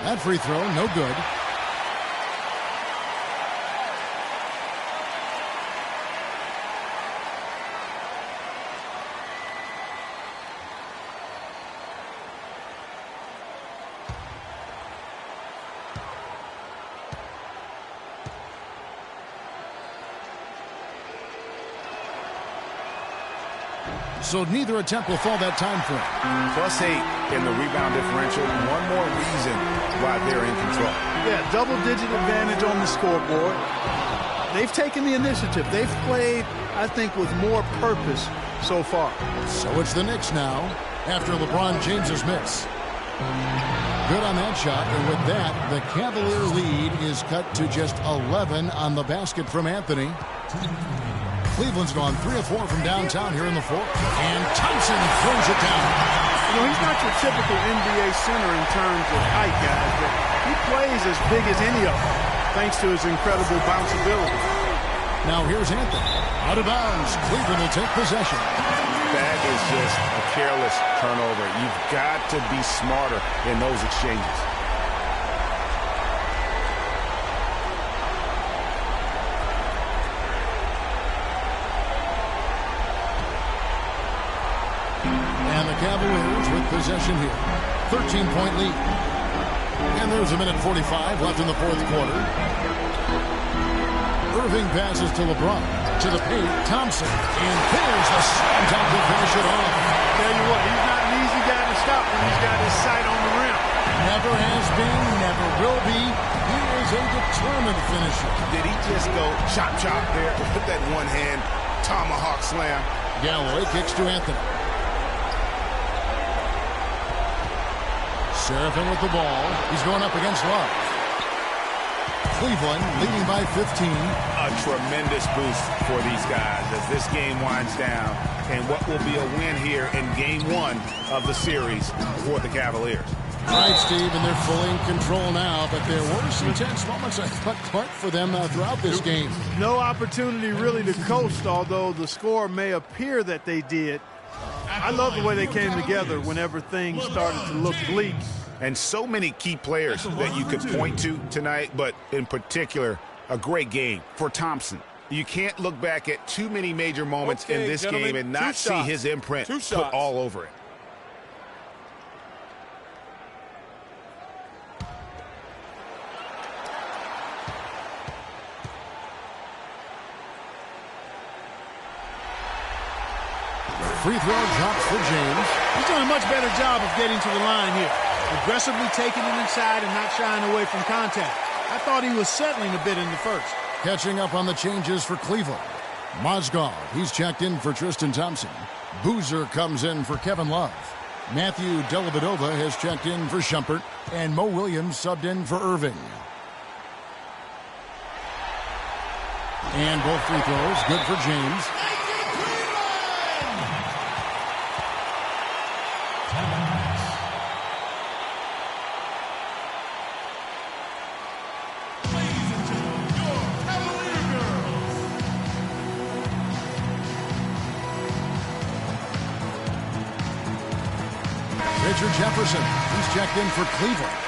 That free throw, no good. So neither attempt will fall that time frame. +8 in the rebound differential. One more reason why they're in control. Yeah, double-digit advantage on the scoreboard. They've taken the initiative. They've played, I think, with more purpose so far. So it's the Knicks now after LeBron James's miss. Good on that shot, and with that, the Cavalier lead is cut to just 11 on the basket from Anthony. Cleveland's gone 3 of 4 from downtown here in the fourth. And Thompson throws it down. You know, he's not your typical NBA center in terms of height, guys, but he plays as big as any of them, thanks to his incredible bounceability. Now here's Anthony. Out of bounds. Cleveland will take possession. That is just a careless turnover. You've got to be smarter in those exchanges. And the Cavaliers with possession here. 13-point lead. And there's a minute 45 left in the fourth quarter. Irving passes to LeBron. To the paint, Thompson. And there's the slam dunk to finish it off. Tell you what, he's not an easy guy to stop when he's got his sight on the rim. Never has been, never will be. He is a determined finisher. Did he just go chop there with that one-hand tomahawk slam? Galloway kicks to Anthony. Serafin with the ball. He's going up against Love. Cleveland leading by 15. A tremendous boost for these guys as this game winds down, and what will be a win here in game 1 of the series for the Cavaliers. Right, Steve, and they're fully in control now, but there were some tense moments, I thought, Clark, for them throughout this game. No opportunity really to coast, although the score may appear that they did. I love the way they came together whenever things started to look bleak. And so many key players that you could point to tonight, but in particular, a great game for Thompson. You can't look back at too many major moments in this game and not see his imprint put all over it. Free throw drops for James. He's doing a much better job of getting to the line here. Aggressively taking it inside and not shying away from contact. I thought he was settling a bit in the first. Catching up on the changes for Cleveland. Mozgov, he's checked in for Tristan Thompson. Boozer comes in for Kevin Love. Matthew Dellavedova has checked in for Shumpert. And Mo Williams subbed in for Irving. And both free throws good for James. Richard Jefferson, he's checked in for Cleveland.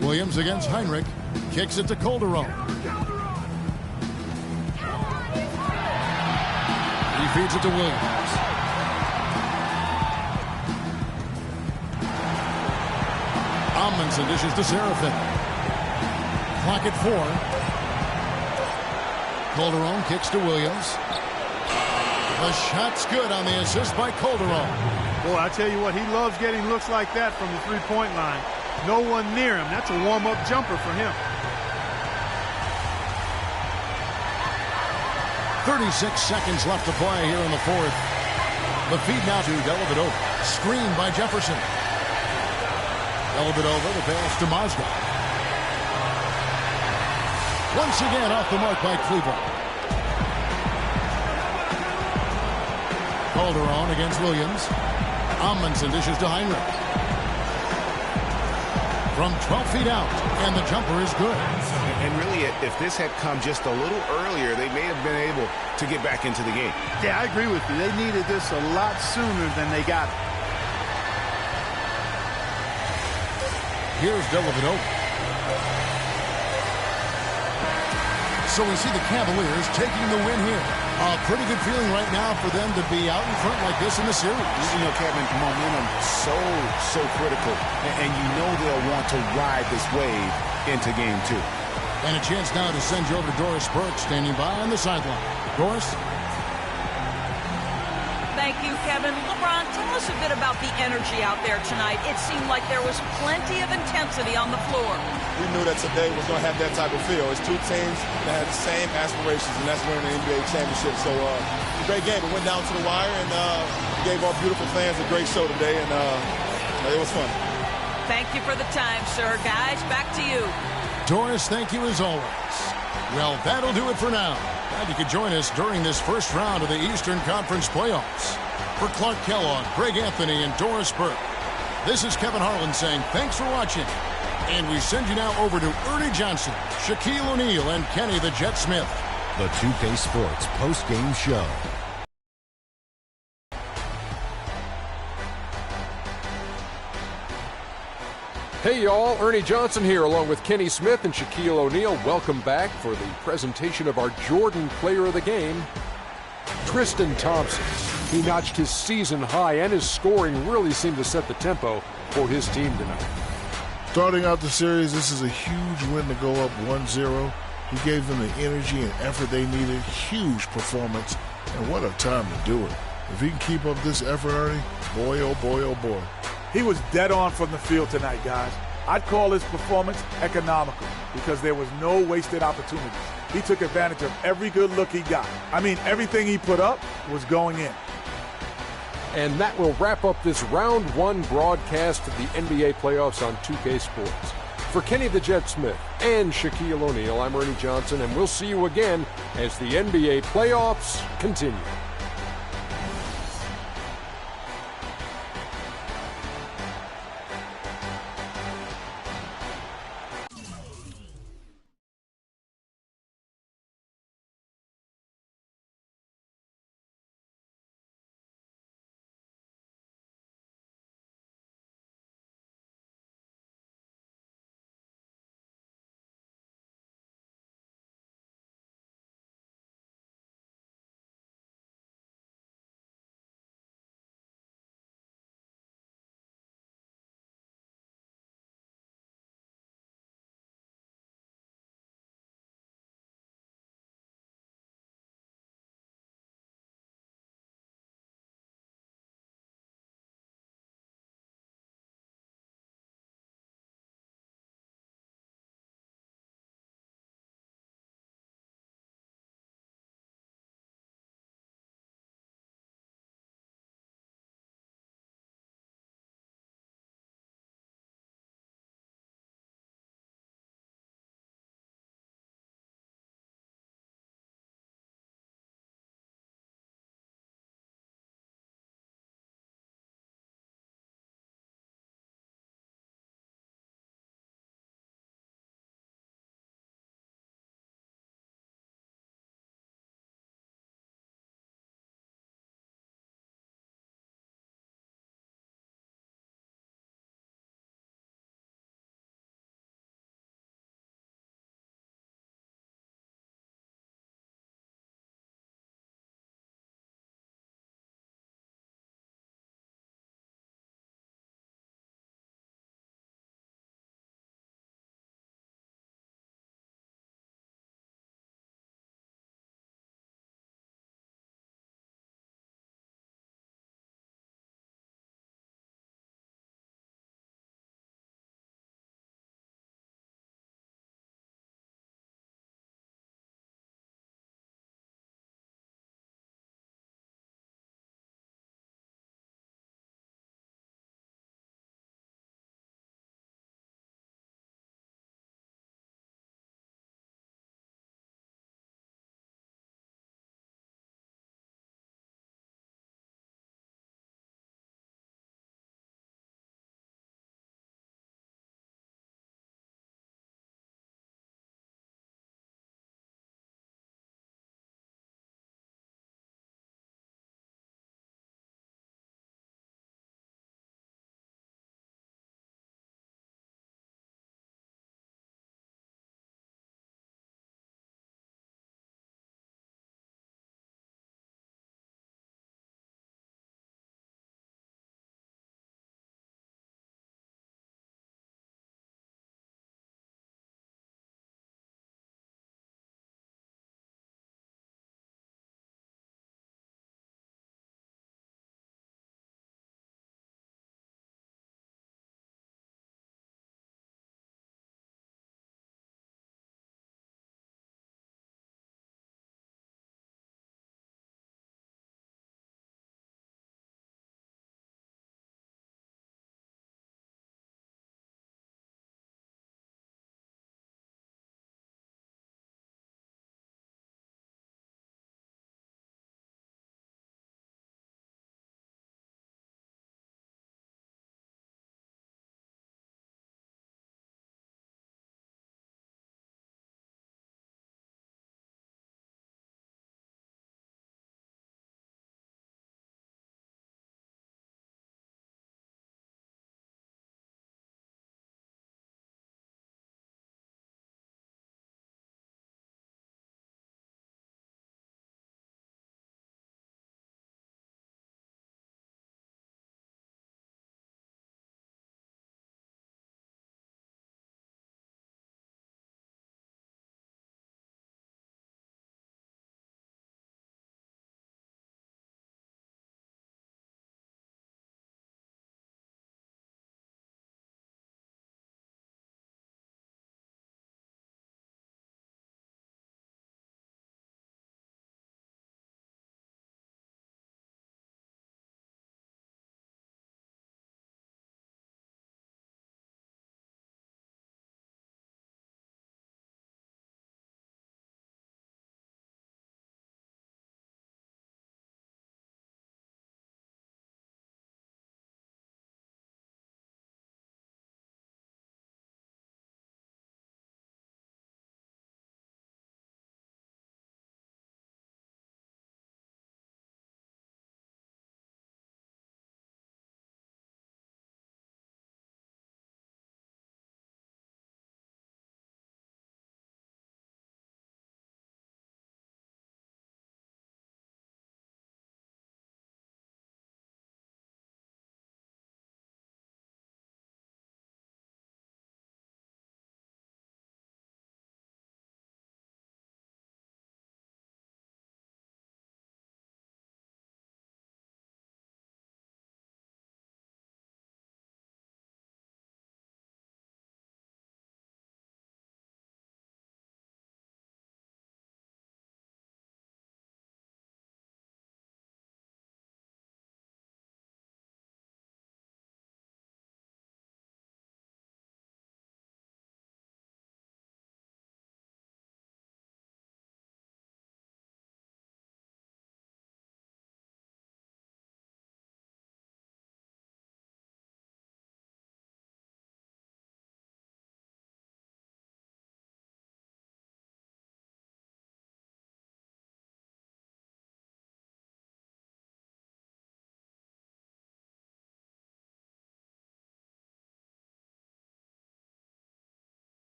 Williams against Heinrich. Kicks it to Calderon. He feeds it to Williams. Amundsen dishes to Serafin. Clock at 4. Calderon kicks to Williams. The shot's good on the assist by Calderon. Boy, I tell you what, he loves getting looks like that from the three-point line. no one near him. That's a warm-up jumper for him. 36 seconds left to play here in the fourth. The feed now to Dellavedova. Screen by Jefferson. Dellavedova, the pass to Mozgov. Once again off the mark by Cleveland. Calderon against Williams. Amundsen dishes to Heinrich. From 12 feet out, and the jumper is good. And really, if this had come just a little earlier, they may have been able to get back into the game. Yeah, I agree with you. They needed this a lot sooner than they got it. Here's Dellavedova. So we see the Cavaliers taking the win here. A pretty good feeling right now for them to be out in front like this in the series. You know, Kevin, momentum so critical. And you know they'll want to ride this wave into game 2. And a chance now to send you over to Doris Burke, standing by on the sideline. Doris? Thank you, Kevin. LeBron, tell us a bit about the energy out there tonight. It seemed like there was plenty of intensity on the floor. We knew that today was going to have that type of feel. It's two teams that have the same aspirations, and that's winning the NBA championship. So it's a great game. It went down to the wire, and gave our beautiful fans a great show today, and it was fun. Thank you for the time, sir. Guys, back to you. Doris, thank you as always. Well, that'll do it for now. Glad you could join us during this first round of the Eastern Conference playoffs. For Clark Kellogg, Greg Anthony, and Doris Burke, this is Kevin Harlan saying thanks for watching. And we send you now over to Ernie Johnson, Shaquille O'Neal, and Kenny the Jet Smith. The 2K Sports post-game show. Hey y'all, Ernie Johnson here along with Kenny Smith and Shaquille O'Neal. Welcome back for the presentation of our Jordan Player of the Game, Tristan Thompson. He notched his season high, and his scoring really seemed to set the tempo for his team tonight. Starting out the series, this is a huge win to go up 1-0. He gave them the energy and effort they needed. Huge performance, and what a time to do it. If he can keep up this effort, Ernie, boy, oh boy, oh boy. He was dead on from the field tonight, guys. I'd call his performance economical because there was no wasted opportunities. He took advantage of every good look he got. I mean, everything he put up was going in. And that will wrap up this round 1 broadcast of the NBA playoffs on 2K Sports. For Kenny the Jet Smith and Shaquille O'Neal, I'm Ernie Johnson, and we'll see you again as the NBA playoffs continue.